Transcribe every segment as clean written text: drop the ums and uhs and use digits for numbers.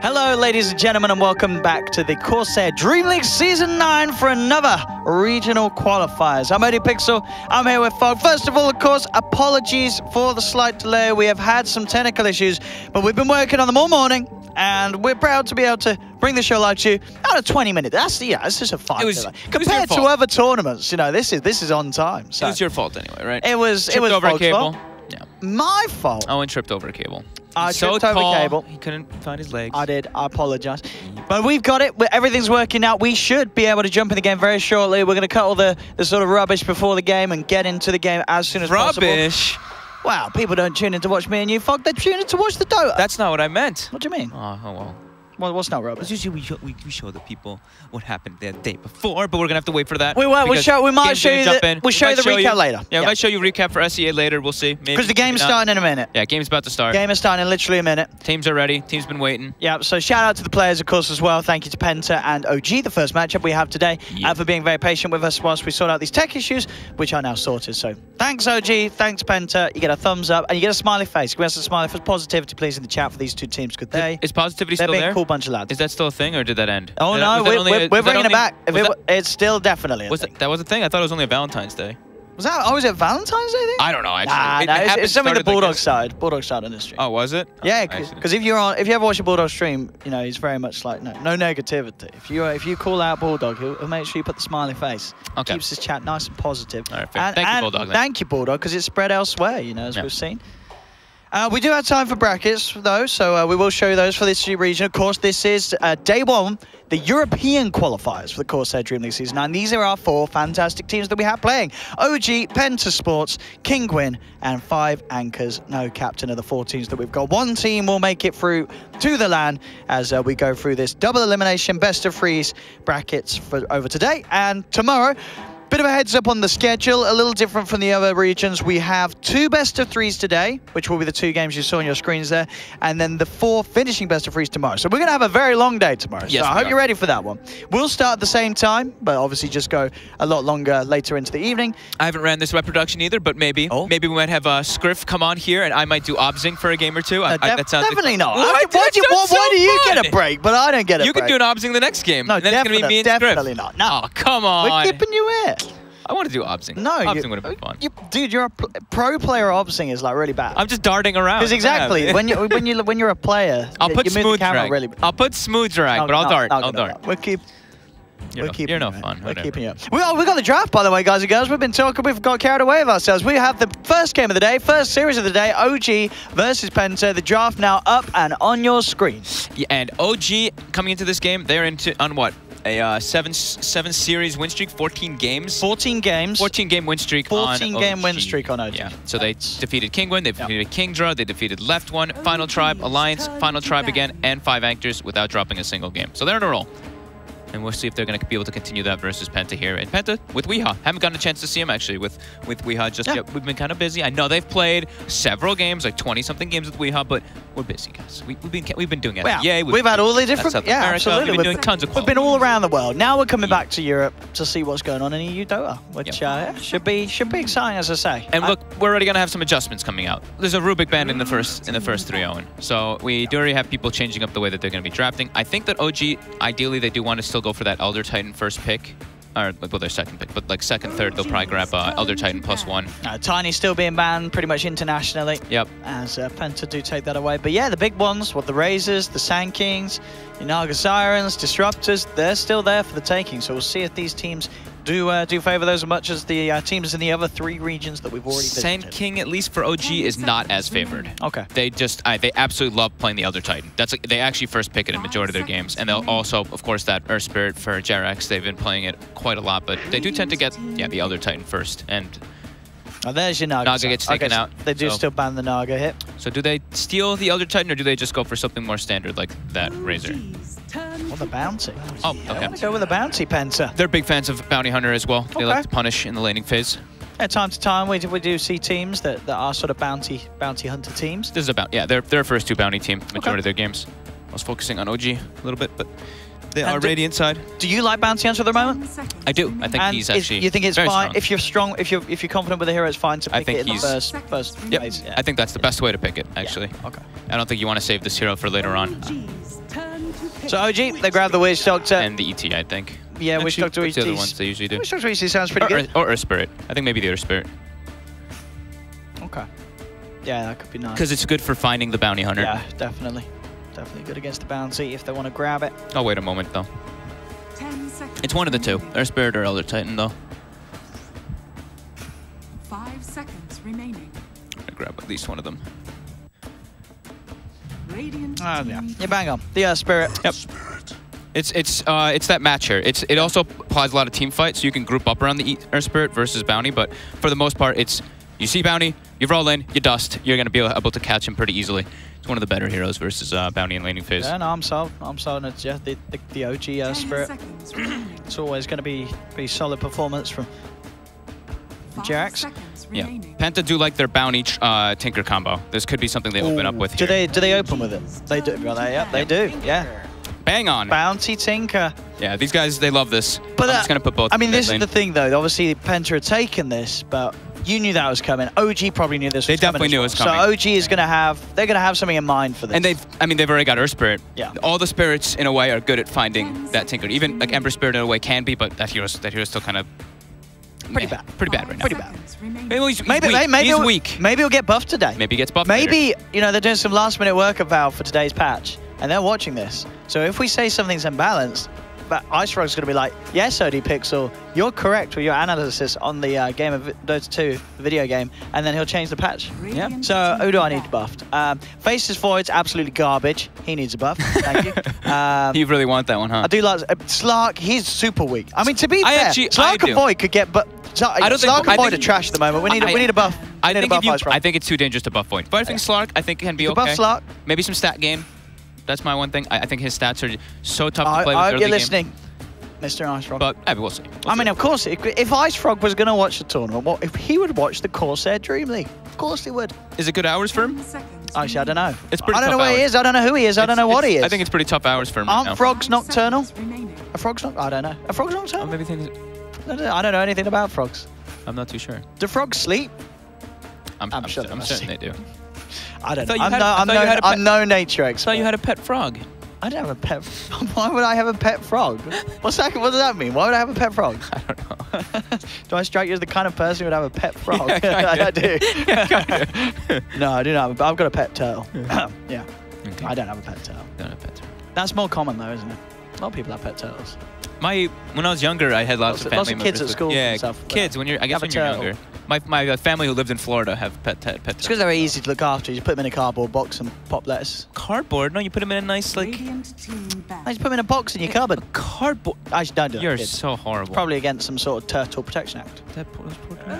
Hello, ladies and gentlemen, and welcome back to the CORSAIR DreamLeague Season 9 for another regional qualifiers. I'm ODPixel, I'm here with Fog. First of all, of course, apologies for the slight delay. We have had some technical issues, but we've been working on them all morning, and we're proud to be able to bring the show live to you out of 20 minutes. That's just a fun delay. Compared to other tournaments, you know, this is on time. So. It was your fault anyway, right? It was over a cable. Fault. Yeah. My fault. Owen tripped over a cable. I tripped over a cable. He couldn't find his legs. I did. I apologize. But we've got it. Everything's working out. We should be able to jump in the game very shortly. We're going to cut all the sort of rubbish before the game and get into the game as soon as possible. Rubbish? Wow, people don't tune in to watch me and you, Fog. They tune in to watch the Dota. That's not what I meant. What do you mean? Oh well. Well, what's not rubbish? Usually we show the people what happened the day before, but we're gonna have to wait for that. We might show you the recap later. Yeah, we might show you recap for SEA later. We'll see. Because the game's starting in a minute. Yeah, game's about to start. Game is starting in literally a minute. Teams are ready. Team's been waiting. Yeah, so shout out to the players, of course, as well. Thank you to Penta and OG, the first matchup we have today, for being very patient with us whilst we sort out these tech issues, which are now sorted. So thanks, OG. Thanks, Penta. You get a thumbs up and you get a smiley face. We have some smiley face positivity, please, in the chat for these two teams. Good day. Is positivity still there? there? A cool bunch of lads. Is that still a thing, or did that end? Oh no, we're bringing it back. It's still definitely a thing. That was a thing? I thought it was only a Valentine's Day. Was that? Oh, was it Valentine's Day thing? I don't know. Actually, it's something the Bulldog started. Bulldog started on the stream. Oh, was it? Yeah, because if you ever watch a Bulldog stream, you know he's very much like no negativity. If you call out Bulldog, he'll make sure you put the smiley face. Okay. Keeps his chat nice and positive. All right, fair. Thank you, Bulldog. Thank you, Bulldog, because it's spread elsewhere. You know, as we've seen. We do have time for brackets, though, so we will show you those for this region. Of course, this is day one, the European qualifiers for the CORSAIR DreamLeague Season 9. These are our 4 fantastic teams that we have playing. OG, Penta Sports, Kingwin, and 5 anchors. No captain of the 4 teams that we've got. 1 team will make it through to the LAN as we go through this double elimination, best of 3s brackets for over today and tomorrow. Bit of a heads up on the schedule, a little different from the other regions. We have 2 best of 3s today, which will be the 2 games you saw on your screens there, and then the 4 finishing best of 3s tomorrow. So we're going to have a very long day tomorrow. Yes, so I hope you're ready for that one. We'll start at the same time, but obviously just go a lot longer later into the evening. I haven't ran this web production either, but maybe. Oh. Maybe we might have Scriff come on here, and I might do obsing for a game or 2. That sounds definitely not. Why do you get a break, but I don't get a break? You can do an obsing the next game. No, and then it's going to be me and definitely Scriff. not. No. Oh, come on. We're keeping you here. I want to do obsing. No, obsing would have been fun. Dude, you're a pro player. Obsing is like really bad. I'm just darting around. Because exactly when you're a player, I'll put smooth drag. Really I'll put smooth drag, but I'll dart. I'll dart. You're no fun. We're keeping you up. We got the draft, by the way, guys and girls. We've been talking. We've got carried away with ourselves. We have the first game of the day, first series of the day. OG versus Penta. The draft now up and on your screen. Yeah, and OG coming into this game, they're on what? A 7 series win streak, 14 games. 14 games. 14 game win streak 14 game win streak on OG. Yeah. So they defeated Kingwin, they defeated Kingdra, they defeated Left One, Final Tribe, Alliance, Final Tribe again, and 5 anchors without dropping a single game. So they're on a roll. And we'll see if they're going to be able to continue that versus Penta here. And Penta with Weeha. Haven't gotten a chance to see him, actually, with Weeha just yet. We've been kind of busy. I know they've played several games, like 20-something games with Weeha, but we're busy, guys. We've been doing it. Yeah, we've had all the different... South America. Absolutely. We've been doing tons of qualifiers. We've been all around the world. Now we're coming back to Europe to see what's going on in EU Dota, which should be exciting, as I say. And look, we're already going to have some adjustments coming out. There's a Rubik band in the first 3 Owen. So we do already have people changing up the way that they're going to be drafting. I think that OG, ideally, they do want to still go for that Elder Titan first pick, or well, their second pick, but like second, third, they'll probably grab Elder Titan +1. Tiny's still being banned pretty much internationally. Yep. As Penta do take that away. But yeah, the big ones, the Razors, the Sand Kings, the Naga Sirens, Disruptors, they're still there for the taking. So we'll see if these teams do favor those as much as the teams in the other 3 regions that we've already visited. Sand King, at least for OG, is not as favored. Okay. They absolutely love playing the Elder Titan. They actually first pick it in majority of their games, and they'll also, of course, that Earth Spirit for Jerax. They've been playing it quite a lot, but they do tend to get the Elder Titan first. And oh, there's your Naga. Naga gets taken out. They do still ban the Naga hit. So do they steal the Elder Titan, or do they just go for something more standard like that Razor? Or the bounty. Oh, okay. I want to go with the bounty, Penta. They're big fans of Bounty Hunter as well. They like to punish in the laning phase. At time to time, we do see teams that are sort of bounty hunter teams. This is about their first 2 bounty team. Majority of their games. I was focusing on OG a little bit, but they are Radiant side. Do you like bounty hunter at the moment? I do. I think he's actually. You think it's fine strong. If you're strong, if you're confident with the hero, it's fine to pick it in the first phase. Yeah. I think that's the best way to pick it, actually. Yeah. Okay. I don't think you want to save this hero for later on. So OG, they grab the Witch Doctor. And the ET, I think. Yeah, And Witch Doctor ET. the other ones they usually do. Witch Doctor ET sounds pretty good. Or Earth Spirit. I think maybe the Earth Spirit. Okay. Yeah, that could be nice. Because it's good for finding the bounty hunter. Yeah, definitely. Definitely good against the bounty if they want to grab it. Oh, wait a moment, though. 10 seconds. It's one of the two. Earth Spirit or Elder Titan, though. 5 seconds remaining. I'm gonna grab at least one of them. Radiant Oh, yeah. team You bang on. The Earth Spirit. Yep. It's that match here. It also applies a lot of team fights, so you can group up around the Earth Spirit versus bounty. But for the most part, it's you see bounty, you roll in, you dust. You're gonna be able to catch him pretty easily. It's one of the better heroes versus bounty and laning phase. Yeah, no, I'm sold. I'm sold. It's yeah, the OG Earth 10 Spirit. seconds remaining. It's always going to be pretty solid performance from 5 Jax. seconds Yeah, remaining. Penta do like their bounty Tinker combo. This could be something they open up with Do here. they open with it? They do. Well, yep, they do. Yeah. Bang on. Bounty Tinker. Yeah, these guys, they love this. But I'm just going to put both I mean, in this lane. is the thing, though. Obviously, Penta had taken this, but you knew that was coming. OG probably knew this They was coming. definitely as knew it well. was coming. So OG is going to have, they're going to have something in mind for this. And they've already got Earth Spirit. Yeah. All the spirits, in a way, are good at finding that Tinker. Even like Ember Spirit, in a way, can be, but that hero's still kind of Pretty bad. Pretty bad right now. Pretty bad. Maybe he's Maybe, weak. maybe He's he'll, weak. Maybe he'll get buffed today. Maybe he gets buffed later. Maybe, you know, they're doing some last-minute work at Valve for today's patch, and they're watching this. So if we say something's imbalanced, but Ice Frog's going to be like, yes, OD Pixel, you're correct with your analysis on the game of Dota 2, the video game, and then he'll change the patch. Yeah. So who do I need buffed? Faceless Void's absolutely garbage. He needs a buff. Thank you. You really want that one, huh? I do like Slark. He's super weak. I mean, to be fair, I Slark and do. Void could get, but Slark and Void are trash at the moment. We need a buff. I We need a think buff Ice Frog. I think it's too dangerous to buff Void. But I think Slark, I think can be You okay. can buff Slark. Maybe some stat game. That's my one thing. I think his stats are so tough to play I with hope early you're game. listening, Mr. Ice Frog. But we'll see. I mean, of course, if Ice Frog was going to watch the tournament, what if he would watch the Corsair DreamLeague? Of course he would. Is it good hours for him? 10 seconds Actually, I don't know. It's pretty I don't know tough where he hours. is. I don't know who he is. I don't know what he is. I think it's pretty tough hours for him right now. Aren't frogs 5 nocturnal? seconds remaining. A frog's not. I don't know. A frog's Oh, nocturnal? maybe things. I don't know anything about frogs. I'm not too sure. Do frogs sleep? I'm sure they must certain they do. I don't thought know. you had- I thought you had a pet- I'm no nature I expert. thought you had a pet frog. I don't have a pet. Why would I have a pet frog? What's that? What does that mean? Why would I have a pet frog? I don't know. Do I strike you as the kind of person who would have a pet frog? Yeah, kinda. I do. Yeah, kinda. No, I do not. I've got a pet turtle. Yeah. Okay. I don't have a pet turtle. Don't have pets. That's more common though, isn't it? A lot of people have pet turtles. When I was younger, I had lots of family lots of kids members at with- school Yeah, and stuff. kids. I guess Have a when you're turtle. younger. My family who lived in Florida have pet. It's because they're easy to look after. You just put them in a cardboard box and pop lettuce. Cardboard? No, you put them in a nice Radiant team back. I just put them in a box in your cupboard. cardboard. Actually, don't do that. You're kids. so horrible. Probably against some sort of turtle protection act.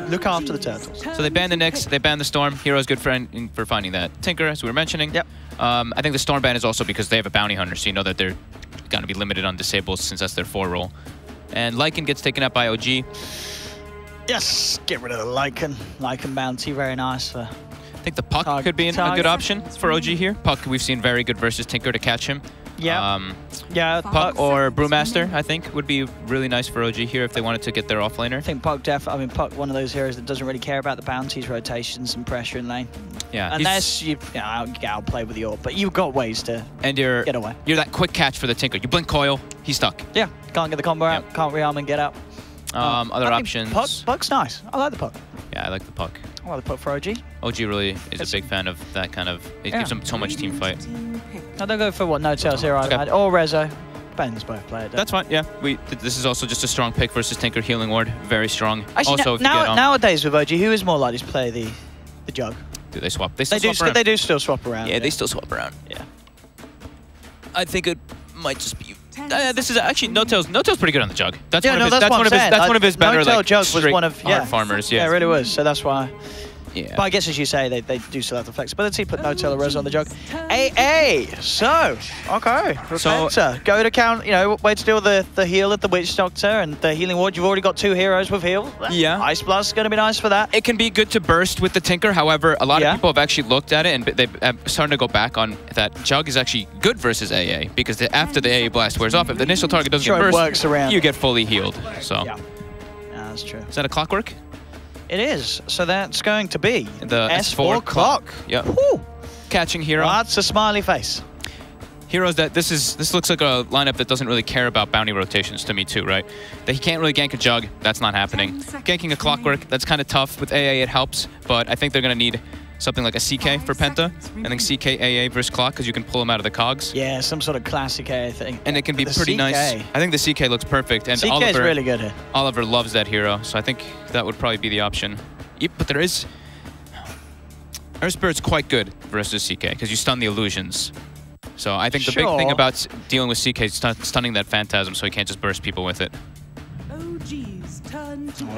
Look after the turtles. So they banned the Nyx, they banned the Storm. Hero's good for finding that Tinker, as we were mentioning. Yep. I think the Storm ban is also because they have a bounty hunter, so you know that they're going to be limited on disables since that's their 4 role. And Lycan gets taken up by OG. Yes, get rid of the Lycan. Lycan bounty, very nice. I think the Puck could be a good option for OG here. Puck, we've seen very good versus Tinker to catch him. Yeah. Yeah, Puck or Brewmaster, I think, would be really nice for OG here if they wanted to get their offlaner. I think Puck Puck, one of those heroes that doesn't really care about the bounties, rotations, and pressure in lane. Yeah. Unless you get outplayed with the AWP, but you've got ways to and you're get away. You're that quick catch for the Tinker. You blink coil, he's stuck. Yeah, can't get the combo out, can't rearm and get out. Other options. Puck's nice. I like the Puck. Yeah, I like the Puck. I like the Puck for OG. OG really is a big fan of that kind of. It gives him so much team fight. I don't go for what no tails here either. Okay. Or Rezo. Depends both players. That's fine. Yeah, this is also just a strong pick versus Tinker Healing Ward. Very strong. Actually, also, if you get on, nowadays with OG, who is more likely to play the jug? do they swap? They still swap around. They do still swap around. Yeah, they still swap around. Yeah. I think it might just be. This is actually No Tail's pretty good on the jug. That's Yeah, one of no, his. that's what I'm saying. That's one of his better No-Tail like Jug was straight one of hard farmers. Yeah, Yeah. it really was. So that's why. Yeah. But I guess as you say, they do still have the flexibility. Put No Tail or Rezo on the jug. AA. So okay. So- Penta, go to count. You know, way to deal with the heal at the Witch Doctor and the healing ward. You've already got 2 heroes with heal. Yeah. Ice Blast is going to be nice for that. It can be good to burst with the Tinker. However, a lot of people have actually looked at it and they've starting to go back on that Jug is actually good versus AA because after the AA blast wears off, if the initial target doesn't Sure, get it burst, works around. you get fully healed. So Yeah, that's true. is that a clockwork? It is. So that's going to be The S4 clock. Yep. Whew. Catching hero. Well, that's a smiley face. heroes that this looks like a lineup that doesn't really care about bounty rotations to me too, right? That he can't really gank a Jug. That's not happening. Ganking a Clockwork, that's kind of tough. With AA, it helps, but I think they're going to need something like a CK for Penta. I think CK AA versus Clock, because you can pull him out of the cogs. Yeah, some sort of classic AA thing. And it can be pretty nice. I think the CK looks perfect. And CK is really good here. Oliver loves that hero, so I think that would probably be the option. Yep, but there is... Earth Spirit's quite good versus CK, because you stun the illusions. So I think the big thing about dealing with CK is stunning that Phantasm, so he can't just burst people with it.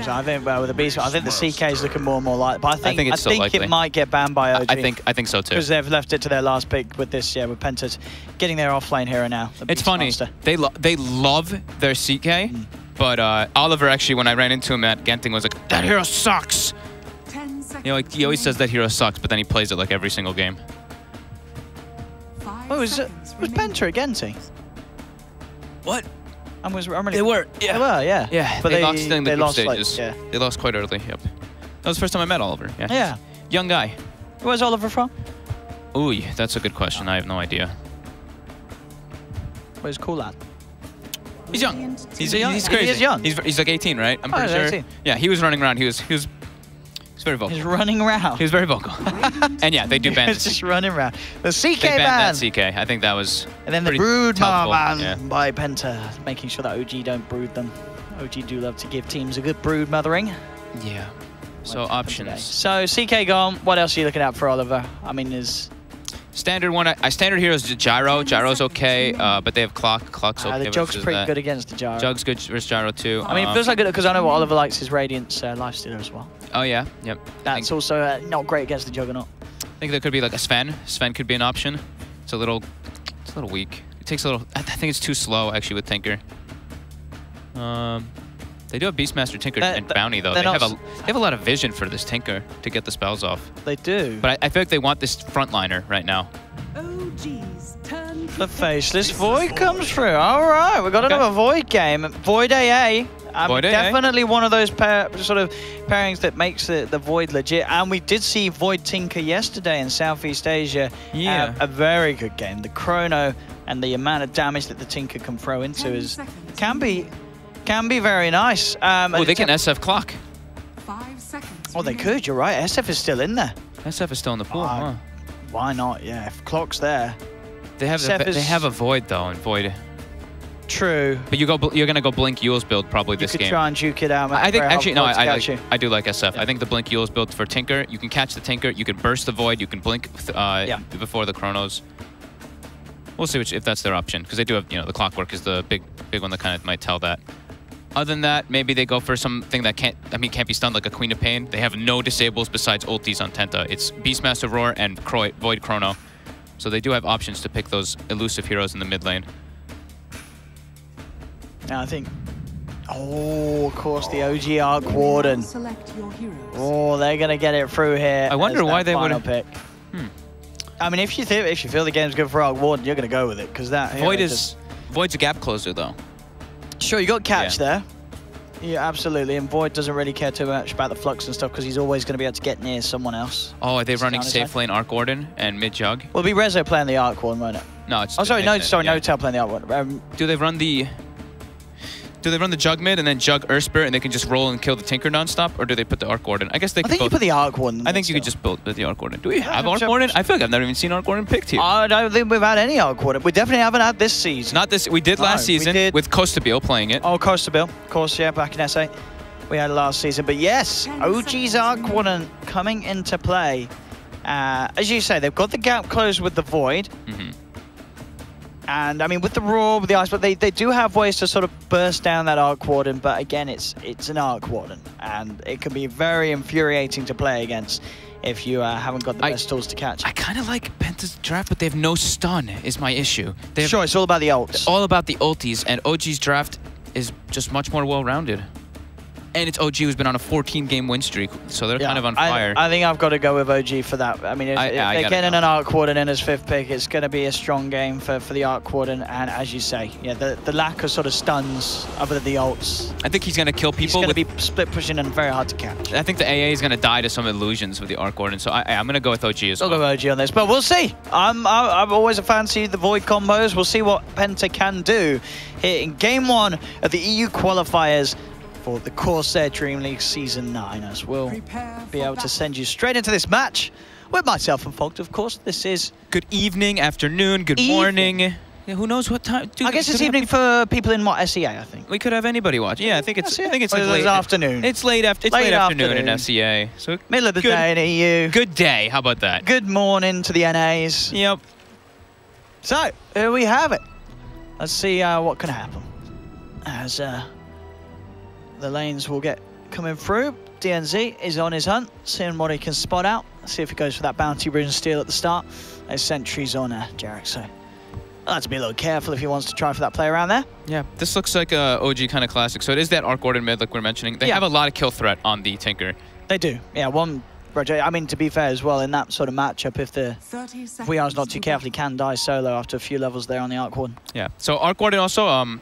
I think with the Beast, I think the CK is looking more and more like. But I think it might get banned by OG. I think so too. Because they've left it to their last pick with this. Yeah, with Penta's getting their offlane hero now. It's funny. Monster. They love their CK, but Oliver actually, when I ran into him at Genting, was like, "That hero sucks." You know, like, he always says that hero sucks, but then he plays it like every single game. Oh, was Penta at Genting? What? They were, yeah. Yeah, but they lost in the group stages. Like, They lost quite early, yep. That was the first time I met Oliver, yeah. Yeah. Young guy. Where's Oliver from? Ooh, that's a good question. I have no idea. Where's Cool Lad? He's young. He's crazy. He is young. He's like 18, right? I'm pretty sure. 18. Yeah, he was running around. He was very vocal. He's running around. He was very vocal. And yeah, they do ban. He's just running around. The CK they ban. That CK. I think that was. And then the Brood ban by Penta, making sure that OG don't brood them. OG do love to give teams a good brood mothering. Yeah. So options. So CK gone. What else are you looking at for Oliver? I mean, is standard one. Standard heroes Gyro. Gyro's okay, but they have Clock. Clock's okay. The Jug's pretty good against the Gyro. Jug's good versus Gyro too. I mean, it feels like good because I know what Oliver likes is Radiant's Lifestealer as well. Oh yeah, yep. That's also not great against the Juggernaut. I think there could be like a Sven. Sven could be an option. It's a little weak. It takes a little. I think it's too slow actually with Tinker. They do have Beastmaster, Tinker, and Bounty though. They have a lot of vision for this Tinker to get the spells off. They do. But I feel like they want this frontliner right now. The Faceless Void comes through. All right, we got another Void game. Void AA. Definitely one of those sort of pairings that makes the Void legit. And we did see Void Tinker yesterday in Southeast Asia. Yeah. A very good game. The chrono and the amount of damage that the Tinker can throw into can be very nice. Oh, they can SF Clock. 5 seconds. Oh, they could. You're right. SF is still in there. SF is still in the pool. Huh? Why not? Yeah, if Clock's there. They have a Void though, and Void. True. But you're gonna go Blink Yule's build probably this game. You could try and juke it out. I think actually no. I do like SF. Yeah. I think the Blink Yule's build for Tinker. You can catch the Tinker. You can burst the Void. You can Blink before the Chronos. We'll see if that's their option, because they do have, the Clockwork is the big one that kind of might tell that. Other than that, maybe they go for something that can't be stunned, like a Queen of Pain. They have no disables besides ultis on Penta. It's Beastmaster Roar and Void Chrono. So they do have options to pick those elusive heroes in the mid lane. Now I think, of course, the OG Arc Warden. Oh, they're gonna get it through here. I wonder why they would pick. I mean, if you feel the game's good for Arc Warden, you're gonna go with it because that Void's a gap closer though. Sure, you got Catch there. Yeah, absolutely. And Void doesn't really care too much about the flux and stuff because he's always going to be able to get near someone else. Oh, are they running safe lane Arc Warden and mid Jug? Well, it'll be Rezo playing the Arc Warden, won't it? No, it's. Oh, sorry, No-Tail playing the Arc Warden. Do they run the Jug mid and then Jug Earth Spirit and they can just roll and kill the Tinker nonstop, or do they put the Arc Warden? I guess they. I think you put the Arc Warden. I think you could just build the Arc Warden. Do we have Arc Warden? I feel like I've never even seen Arc Warden picked here. I don't think we've had any Arc Warden. We definitely haven't had this season. Not this. We did last season with Costabil playing it. Oh, Costabil, of course, yeah, back in SA. We had last season, but yes, OG's Arc Warden coming into play. As you say, they've got the gap closed with the Void. And I mean, with the Roar, with the Ice, but they do have ways to sort of burst down that Arc Warden. But again, it's an Arc Warden, and it can be very infuriating to play against if you haven't got the best tools to catch. I kind of like Penta's draft, but they have no stun. Is my issue. Sure, it's all about the ults. All about the ultis, and OG's draft is just much more well-rounded. And it's OG who's been on a 14-game win streak, so they're kind of on fire. I think I've got to go with OG for that. I mean, if they're getting an Arc Warden in as 5th pick, it's going to be a strong game for the Arc Warden. And as you say, yeah, the lack of sort of stuns other than the ults. I think he's going to kill people. He's going to be split pushing and very hard to catch. I think the AA is going to die to some illusions with the Arc Warden, so I'm going to go with OG as well. I'll go with OG on this, but we'll see. I'm always a fancy the Void combos. We'll see what Penta can do here in Game 1 of the EU qualifiers for the Corsair DreamLeague Season 9, as we'll be able to send you straight into this match with myself and Fogged, of course. This is... Good evening, afternoon, good morning. Yeah, who knows what time? I guess it's evening for people in what, SEA, I think. We could have anybody watch. Yeah, I think it's like late afternoon. It's late afternoon in SEA. So middle of the day in EU. Good day. How about that? Good morning to the NAs. Yep. So, here we have it. Let's see what can happen. As the lanes will get coming through. DNZ is on his hunt, seeing what he can spot out. See if he goes for that bounty rune steal at the start. There's sentries on Jarek, so I'll have to be a little careful if he wants to try for that play around there. Yeah, this looks like a OG kind of classic. So it is that Arc Warden mid, like we're mentioning. They have a lot of kill threat on the Tinker. They do. Yeah, one project. I mean, to be fair as well, in that sort of matchup, if VR's not too careful, he can die solo after a few levels there on the Arc Warden. Yeah, so Arc Warden also,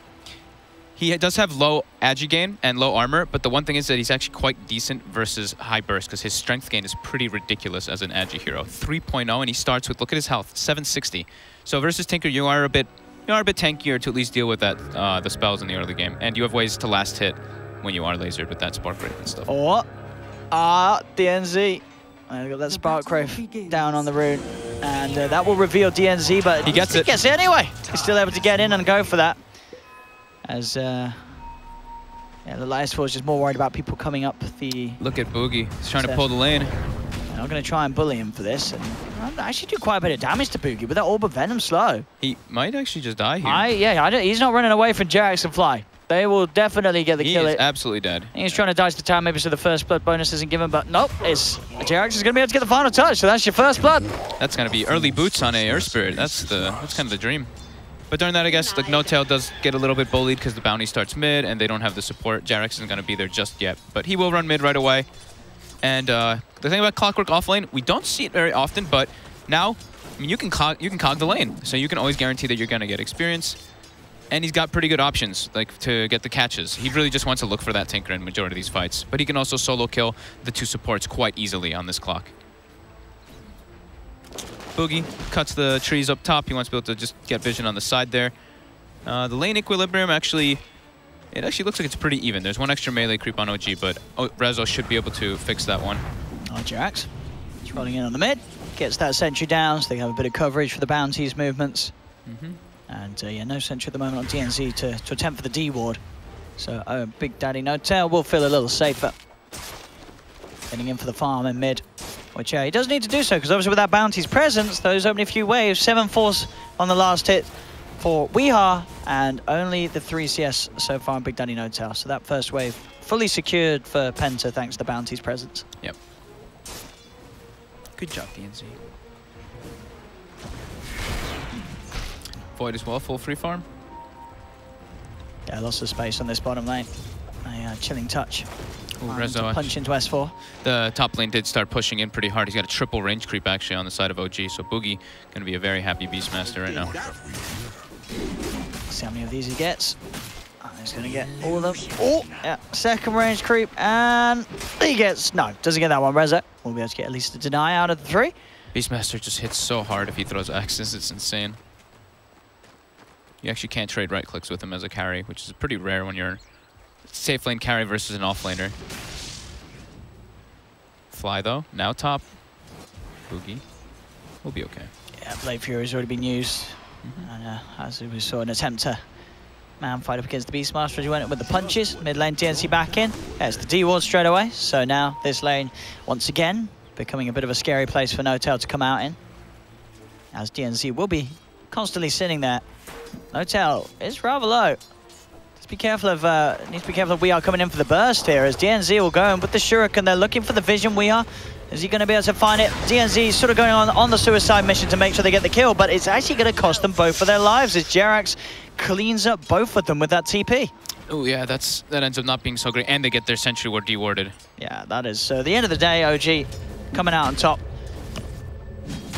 he does have low agi gain and low armor, but the one thing is that he's actually quite decent versus high burst because his strength gain is pretty ridiculous as an agi hero. 3.0, and he starts with, look at his health, 760. So versus Tinker, you are a bit tankier to at least deal with that the spells in the early game, and you have ways to last hit when you are lasered with that Spark Wraith and stuff. Oh, DNZ. I got that Spark Wraith down on the rune, and that will reveal DNZ, but he gets it anyway. He's still able to get in and go for that. As yeah, the last four is just more worried about people coming up the... Look at Boogie. He's trying to pull the lane. I'm going to try and bully him for this. And I actually do quite a bit of damage to Boogie with that Orb of Venom slow. He might actually just die here. He's not running away from Jarex and Fly. They will definitely get the kill. He is absolutely dead. He's trying to dice the tower maybe so the first blood bonus isn't given, but nope. Jarex is going to be able to get the final touch, so that's your first blood. That's going to be early boots on a Earth Spirit. That's kind of the dream. But during that, I guess, like, No-Tail does get a little bit bullied because the bounty starts mid and they don't have the support. Jarex isn't going to be there just yet, but he will run mid right away. And the thing about Clockwork off lane, we don't see it very often, but now, I mean, you can cog the lane, so you can always guarantee that you're going to get experience. And he's got pretty good options, like, to get the catches. He really just wants to look for that Tinker in majority of these fights, but he can also solo kill the two supports quite easily on this clock. Boogie cuts the trees up top. He wants to be able to just get vision on the side there. The lane equilibrium actually looks like it's pretty even. There's one extra melee creep on OG, but Rezo should be able to fix that one. Jarex, he's rolling in on the mid. Gets that sentry down, so they have a bit of coverage for the bounties movements. And yeah, no sentry at the moment on DNZ to attempt for the D ward. So Big Daddy No-Tail will feel a little safer. Getting in for the farm in mid. Which he does need to do so, because obviously with that bounty's presence, those opening a few waves, 7 force on the last hit for Weeha, and only the 3 CS so far in Big Daddy No-Tail. So that first wave fully secured for Penta thanks to the bounty's presence. Yep. Good job, DNZ. Void as well, full free farm. Yeah, lots of space on this bottom lane. A chilling touch. Rezo punch into S4. The top lane did start pushing in pretty hard. He's got a triple range creep actually on the side of OG, so Boogie going to be a very happy Beastmaster right now. See how many of these he gets. He's going to get all of them. Oh, yeah, second range creep, and he gets... No, doesn't get that one. Rezo will be able to get at least a deny out of the 3. Beastmaster just hits so hard if he throws axes. It's insane. You actually can't trade right clicks with him as a carry, which is pretty rare when you're safe lane carry versus an off laner. Fly though, now top. Boogie will be okay. Yeah, Blade Fury's already been used. And as we saw an attempt to man fight up against the Beastmaster as he went with the punches. Mid lane DNC back in. There's the D ward straight away. So now this lane once again becoming a bit of a scary place for No-Tail to come out in. As DNC will be constantly sitting there. No-Tail is rather low. Just be careful of, needs to be careful of We Are coming in for the burst here as DNZ will go in with the Shuriken. They're looking for the vision. We Are. Is he going to be able to find it? DNZ is sort of going on the suicide mission to make sure they get the kill, but it's actually going to cost them both of their lives as Jerax cleans up both of them with that TP. Oh yeah, that ends up not being so great, and they get their sentry ward dewarded. Yeah, that is. So at the end of the day, OG coming out on top.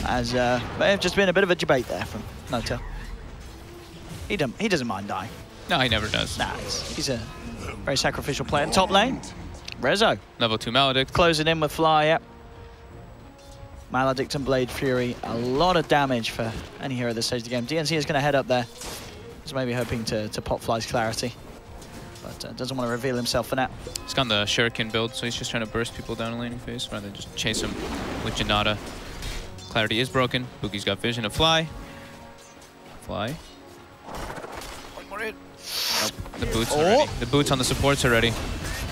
As may have just been a bit of a debate there from Nota. He doesn't mind dying. No, he never does. Nah, he's a very sacrificial player. Top lane, Rezo. Level 2 Maledict. Closing in with Fly, yep. Maledict and Blade Fury, a lot of damage for any hero at this stage of the game. DNC is going to head up there. He's maybe hoping to pop Fly's clarity, but doesn't want to reveal himself for now. He's got the Shuriken build, so he's just trying to burst people down a laning phase rather than just chase him with Janata. Clarity is broken. Boogie's got vision of Fly. Fly. One more hit. Nope. The boots already. The boots on the supports already.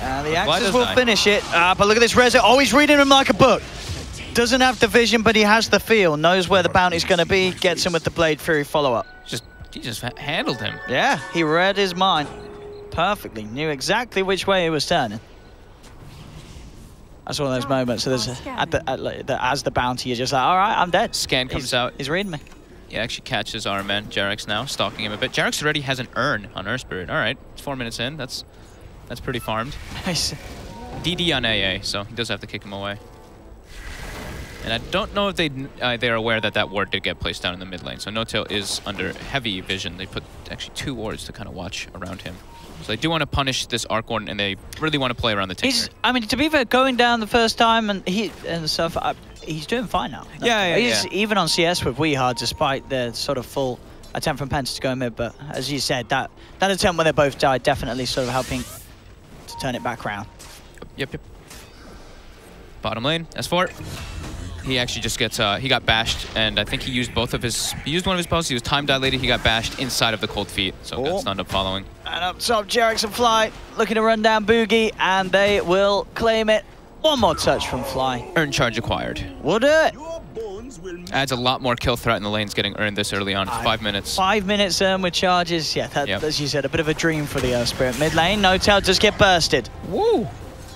And the Axes will finish it. But look at this Rezo. Oh, he's reading him like a book. Doesn't have the vision, but he has the feel. Knows where the bounty's going to be. Gets him with the Blade Fury follow-up. He just handled him. Yeah, he read his mind perfectly. Knew exactly which way he was turning. That's one of those moments. So there's as the bounty, you're just like, all right, I'm dead. Scan comes out. He's reading me. He actually catches our man, Jarek's now, stalking him a bit. Jarek's already has an urn on Earth Spirit. All right, it's 4 minutes in. That's pretty farmed. Nice. DD on AA, so he does have to kick him away. And I don't know if they're aware that that ward did get placed down in the mid lane. So No-Tail is under heavy vision. They put actually 2 wards to kind of watch around him. So they do want to punish this Arc Warden, and they really want to play around the Tinker. I mean, to be fair, going down the first time and stuff, he's doing fine now. He's even on CS with Weehard, despite the sort of full attempt from Penta to go mid. But as you said, that attempt when they both died definitely sort of helping to turn it back around. Yep. Bottom lane, S4. He actually just gets, he got bashed, and I think he used one of his spells. He was time dilated, he got bashed inside of the cold feet, so got stunned up following. And up top, Jarek's and Fly looking to run down Boogie, and they will claim it. One more touch from Fly. Earn charge acquired. We'll do it. Adds a lot more kill threat in the lanes getting earned this early on. 5 minutes. 5 minutes with charges. Yeah, as you said, a bit of a dream for the Earth Spirit. Mid lane, No-Tail just get bursted. Woo!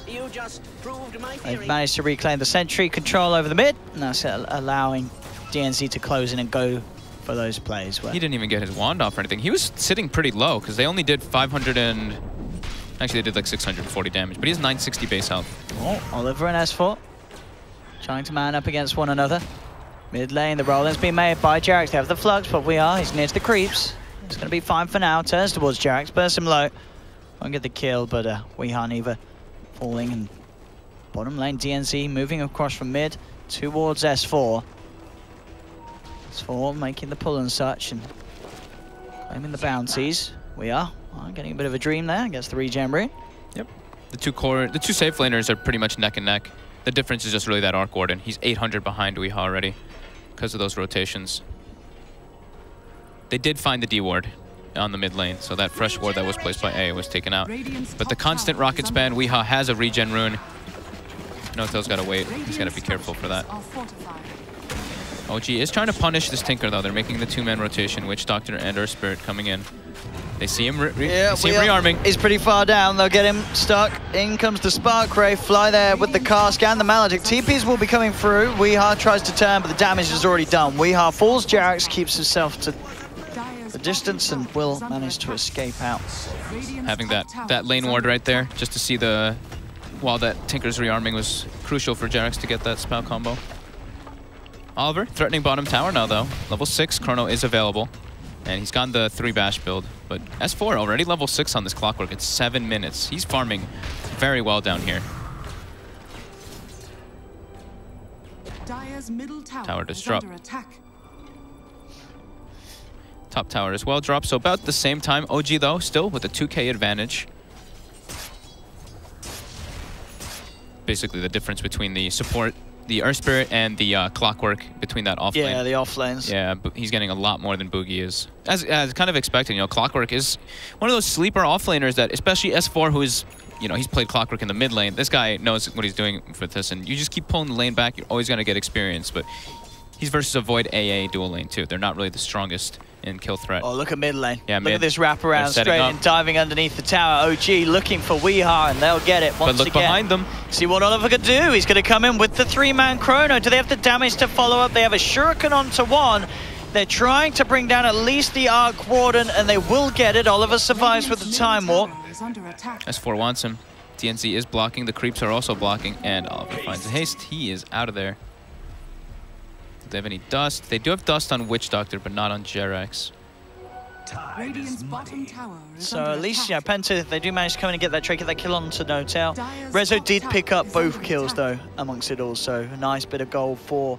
You just proved my theory. They've managed to reclaim the sentry, control over the mid, and that's allowing DNC to close in and go for those plays. He didn't even get his wand off or anything. He was sitting pretty low because they only did 500 and... Actually, they did like 640 damage, but he has 960 base health. Oh, Oliver and S4 trying to man up against one another. Mid lane, the roll-in's been made by Jarex. They have the flux, but he's near to the creeps. It's going to be fine for now. Turns towards Jarex, bursts him low. Won't get the kill, but Weehard either falling. And bottom lane, DNC moving across from mid towards S4. S4 making the pull and such, and claiming the bounties. Getting a bit of a dream there against the regen rune. Yep. The two safe laners are pretty much neck and neck. The difference is just really that Arc Warden. He's 800 behind Weeha already because of those rotations. They did find the D ward on the mid lane, so that fresh ward that was placed by A was taken out. But the constant rocket span, Weeha has a regen rune. No-Tail's got to wait. He's got to be careful for that. OG is trying to punish this Tinker, though. They're making the 2-man rotation, Witch Doctor and Earth Spirit coming in. They see him rearming. He's pretty far down. They'll get him stuck. In comes the Spark Ray. Fly there with the cask and the Maledict. TPs will be coming through. Weehard tries to turn, but the damage is already done. Weehard falls. Jarex keeps himself to the distance and will manage to escape out. Having that lane ward right there, just to see while that Tinker's rearming was crucial for Jarex to get that spell combo. Oliver threatening bottom tower now, though. Level 6 Chrono is available. And he's gotten the 3 bash build. But S4 already level 6 on this clockwork. It's 7 minutes. He's farming very well down here. Dire's middle tower does drop. Top tower as well drops. So about the same time. OG, though, still with a 2k advantage. Basically the difference between the support, the Earth Spirit, and the Clockwork between that off lane. Yeah, the off lanes. Yeah, but he's getting a lot more than Boogie is. As kind of expected, Clockwork is one of those sleeper off laners that, especially S4, who is, he's played Clockwork in the mid lane. This guy knows what he's doing for this, and you just keep pulling the lane back, you're always going to get experience, but he's versus a Void AA dual lane, too. They're not really the strongest in kill threat. Oh, look at mid lane. Yeah, look at this wraparound straight and diving underneath the tower. OG looking for Weehar, and they'll get it once again. But look behind them. See what Oliver could do. He's going to come in with the 3-man Chrono. Do they have the damage to follow up? They have a Shuriken onto one. They're trying to bring down at least the Arc Warden, and they will get it. Oliver survives with the Time Warp. is under attack. S4 wants him. DNZ is blocking. The creeps are also blocking. And Oliver finds a haste. He is out of there. Do they have any dust? They do have dust on Witch Doctor, but not on Jerax. Radiant's bottom tower is So under at least, attack. Penta, they do manage to come in and get that trade, get that kill onto No-Tail. Rezo did pick up both kills, though, amongst it all. So a nice bit of gold for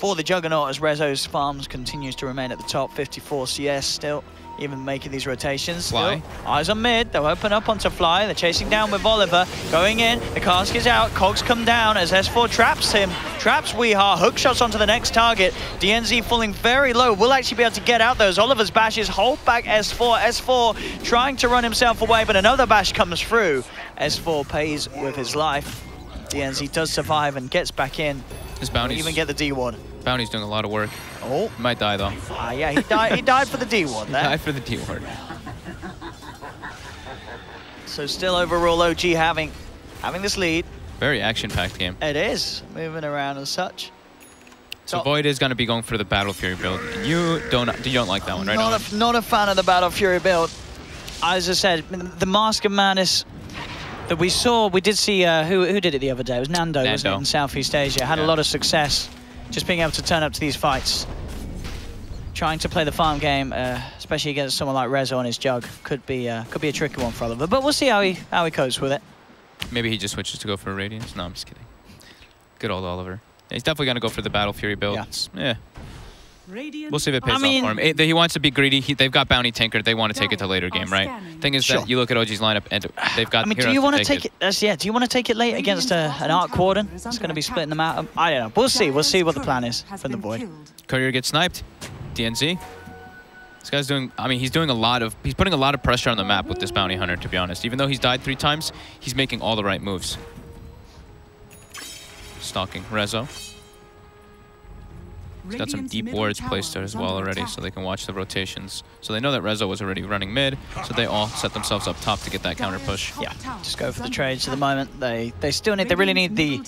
the Juggernaut as Rezo's farms continues to remain at the top. 54 CS still, even making these rotations. Fly. Still, eyes on mid. They'll open up onto Fly. They're chasing down with Oliver. Going in. The cask is out. Cogs come down as S4 traps him. Traps Weeha. Hook shots onto the next target. DNZ falling very low. Will actually be able to get out those. Oliver's bashes hold back S4. S4 trying to run himself away, but another bash comes through. S4 pays with his life. DNZ does survive and gets back in. His bounty's Even get the D1. Bounty's doing a lot of work. Oh. He might die, though. Yeah, he died. He died for the D1 He there. died for the D word. So still overall OG having this lead. Very action-packed game. It is moving around and such. So Void is going to be going for the Battle Fury build. You don't like that one, right? Not a fan of the Battle Fury build. As I said, the Mask of Madness that we saw, we did see who did it the other day. It was Nando. Wasn't it, in Southeast Asia. Had a lot of success just being able to turn up to these fights. Trying to play the farm game, especially against someone like Rezo on his jug, could be a tricky one for Oliver. But we'll see how he copes with it. Maybe he just switches to go for Radiance. No, I'm just kidding. Good old Oliver. Yeah, he's definitely going to go for the Battle Fury build. Yeah. We'll see if it pays off for him. He wants to be greedy. They've got Bounty Tinker. They want to take it to later game, right? Thing is that you look at OG's lineup and they've got. Do you want to take it? Do you want to take it late against an Arc Warden? It's going to be splitting them out. I don't know. We'll see. We'll see what the plan is from the Void. Courier gets sniped. DNZ. This guy's doing. I mean, he's putting a lot of pressure on the map with this Bounty Hunter. To be honest, even though he's died 3 times, he's making all the right moves. Stalking Rezo. He's got some deep wards placed there as well already, so they can watch the rotations. So they know that Rezo was already running mid, so they all set themselves up top to get that counter push. Yeah, just go for the trades at the moment. They really need the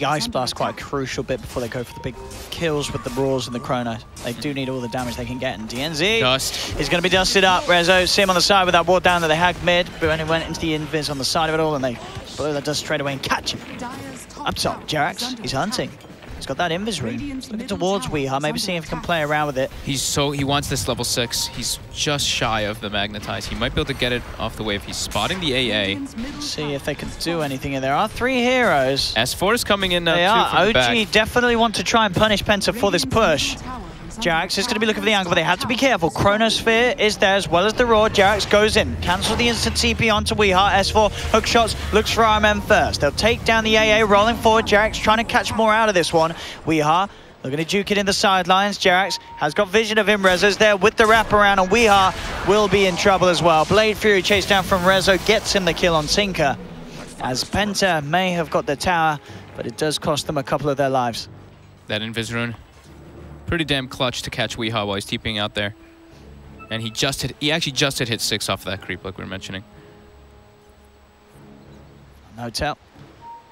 Ice Blast, quite a crucial bit before they go for the big kills with the Roars and the Chrono. They do need all the damage they can get, and DNZ Dust is going to be dusted up. Rezo, see him on the side with that ward down that they hacked mid, but when it went into the invis on the side of it all, and they blow that dust straight away and catch him. Up top, Jerax, he's hunting. He's got that invis ring. Looking towards Weeha, maybe seeing if he can play around with it. He wants this level 6. He's just shy of the Magnetize. He might be able to get it off the wave. He's spotting the AA. See if they can do anything. And there are 3 heroes. S4 is coming in now. They too are. from the back. OG definitely want to try and punish Penta for this push. Jerax is going to be looking for the angle, but they have to be careful. Chronosphere is there as well as the Roar. Jerax goes in. Cancel the instant TP onto Weeha. S4 hook shots, looks for RMM first. They'll take down the AA, rolling forward. Jerax trying to catch more out of this one. Weeha looking to juke it in the sidelines. Jerax has got vision of him. Rezo's there with the wraparound, and Weeha will be in trouble as well. Blade Fury chased down from Rezo, gets him the kill on Tinker. As Penta may have got the tower, but it does cost them a couple of their lives. That Invis rune. Pretty damn clutch to catch Weeha while he's TPing out there. And he actually just hit 6 off that creep like we were mentioning. No tell.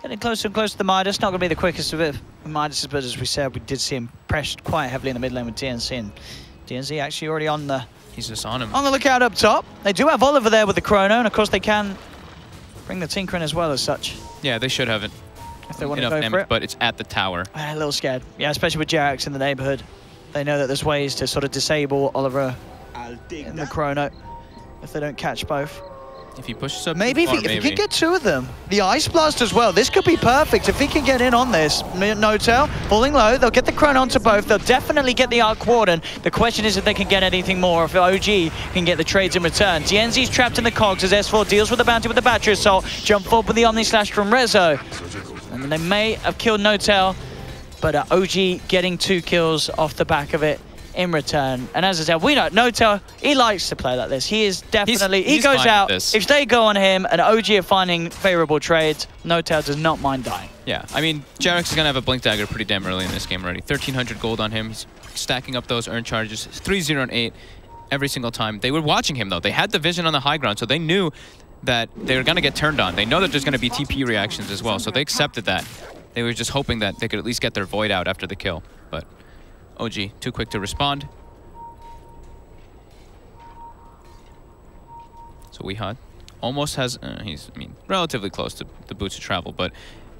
Getting closer and closer to the Midas. Not going to be the quickest of it. Midas, but as we said, we did see him pressed quite heavily in the mid lane with DNZ. And DNZ actually already on the... He's just on him. On the lookout up top. They do have Oliver there with the Chrono, and of course they can bring the Tinker in as well as such. Yeah, they should have it. If they want to enough go damage, for it. but it's at the tower. A little scared. Yeah, especially with Jerax in the neighborhood. They know that there's ways to sort of disable Oliver and the Chrono if they don't catch both. If he pushes up Maybe if he can get 2 of them. The Ice Blast as well. This could be perfect if he can get in on this. No-Tail falling low. They'll get the Chrono onto both. They'll definitely get the Arc Warden. The question is if they can get anything more, if OG can get the trades in return. DNZ's trapped in the cogs as S4 deals with the bounty with the Battery Assault. Jump forward with the Omni Slash from Rezo. And they may have killed No-Tail, but OG getting 2 kills off the back of it in return. And as I said, we know No-Tail, he likes to play like this. He is definitely, he goes out. If they go on him and OG are finding favorable trades, No-Tail does not mind dying. Yeah, I mean, Jerax is going to have a Blink Dagger pretty damn early in this game already. 1,300 gold on him. He's stacking up those earn charges. 3-0 and 8 every single time. They were watching him, though. They had the vision on the high ground, so they knew that they were going to get turned on. They know that there's going to be TP reactions as well, so they accepted that. They were just hoping that they could at least get their Void out after the kill. But OG, too quick to respond. So Weeha almost has, he's, I mean, relatively close to the boots of travel, but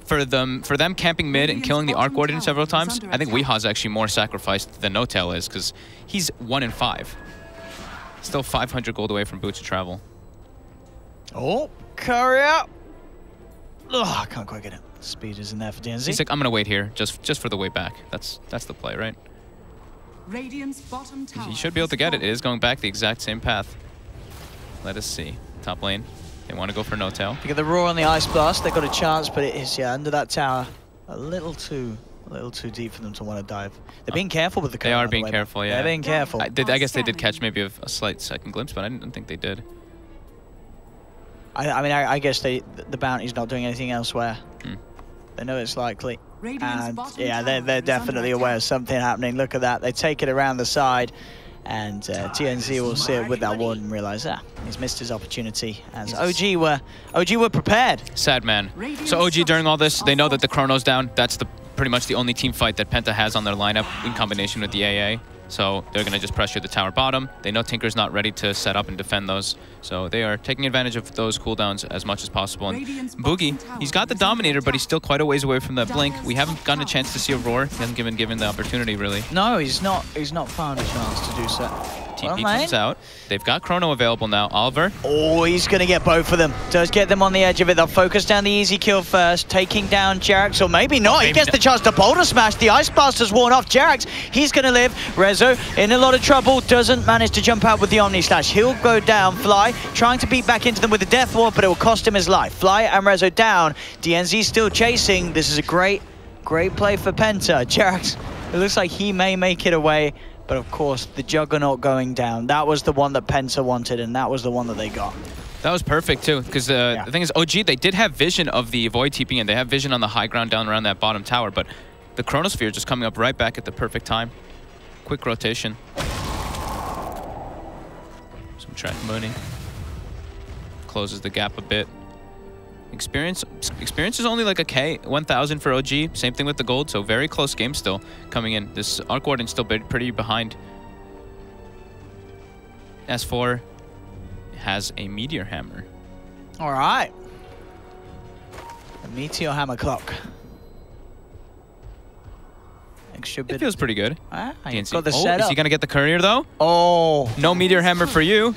for them camping mid and killing the Arc Warden several times, I think Weeha's actually more sacrificed than NoTail is, because he's 1 in 5. Still 500 gold away from boots of travel. Oh, Courier. Oh, I can't quite get it. Speed isn't there for DNZ. He's like, I'm gonna wait here, just for the way back. That's the play, right? Radiant's bottom tower. You should be able to get it. It is going back the exact same path. Let us see. Top lane. They want to go for NoTail. You get the roar on the Ice Blast. They've got a chance, but it is, yeah, under that tower. A little too deep for them to want to dive. They're being careful with the cover. They are being careful, yeah. They're being careful. I guess they did catch maybe a slight second glimpse, but I didn't think they did. I mean, I guess the bounty's not doing anything elsewhere. They know it's likely. And yeah, they're definitely aware of something happening. Look at that. They take it around the side. And TNZ will see it with that ward and realize, he's missed his opportunity. As OG were prepared. Sad man. So OG during all this, they know that the Chrono's down. That's pretty much the only team fight that Penta has on their lineup in combination with the AA. So they're going to just pressure the tower bottom. They know Tinker's not ready to set up and defend those. So they are taking advantage of those cooldowns as much as possible. And Boogie, he's got the Dominator, but he's still quite a ways away from that Blink. We haven't gotten a chance to see a Roar. He hasn't been given the opportunity, really. No, he's not found a chance to do so. TP comes out. They've got Chrono available now. Oliver. Oh, he's going to get both of them. Does get them on the edge of it. They'll focus down the easy kill first, taking down Jerax, or maybe not. He gets the chance to boulder smash. The Ice Blast has worn off Jerax. He's going to live. Rezo in a lot of trouble. Doesn't manage to jump out with the Omni Slash. He'll go down. Fly trying to beat back into them with the Death Ward, but it will cost him his life. Fly and Rezo down. DNZ still chasing. This is a great play for Penta. Jerax, it looks like he may make it away. But of course, the Juggernaut going down, that was the one that Penta wanted, and that was the one that they got. That was perfect, too, because the thing is, OG, they did have vision of the Void TP, and they have vision on the high ground down around that bottom tower, but the Chronosphere just coming up right back at the perfect time. Quick rotation. Some track money. Closes the gap a bit. Experience is only like a K, 1,000 for OG. Same thing with the gold, so very close game still coming in. This Arc Warden's still pretty behind. S4 has a Meteor Hammer. All right. A Meteor Hammer clock. Extra bit. It feels pretty good. Got the setup. Is he going to get the Courier, though? Oh. No Meteor Hammer for you.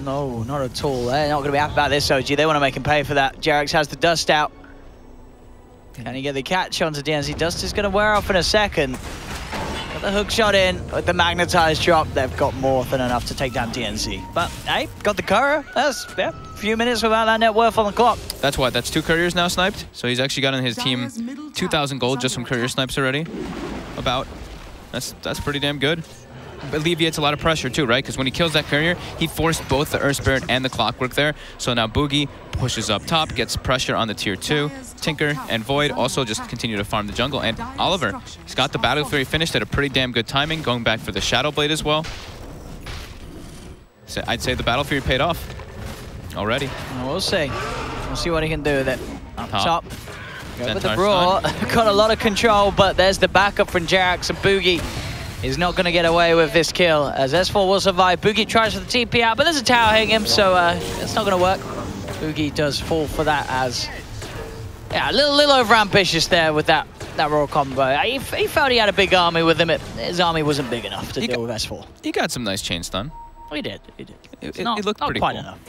No, not at all. They're not going to be happy about this, OG. They want to make him pay for that. Jerax has the dust out. Can he get the catch onto DNZ? Dust is going to wear off in a second. Got the hook shot in with the magnetized drop. They've got more than enough to take down DNZ. But, hey, got the Courier. That's a few minutes without that net worth on the clock. That's what? That's 2 Couriers now sniped? So he's actually got on his team 2,000 gold just from Courier snipes already. About. That's pretty damn good. Alleviates a lot of pressure too, right? Because when he kills that Courier, he forced both the Earth Spirit and the Clockwork there. So now Boogie pushes up top, gets pressure on the tier 2. Tinker and Void also just continue to farm the jungle. And Oliver, he's got the Battle Fury finished at a pretty damn good timing, going back for the Shadow Blade as well. So I'd say the Battle Fury paid off already. We'll see. We'll see what he can do with it. Up top. Go with the Centaur's Brawl. Got a lot of control, but there's the backup from Jerax, and Boogie is not going to get away with this kill, as S4 will survive. Boogie tries for the TP out, but there's a tower hitting him, so it's not going to work. Boogie does fall for that as... Yeah, a little over-ambitious there with that raw combo. He felt he had a big army with him. His army wasn't big enough to deal with S4. He got some nice chain stun. He did. It looked pretty quite cool. enough.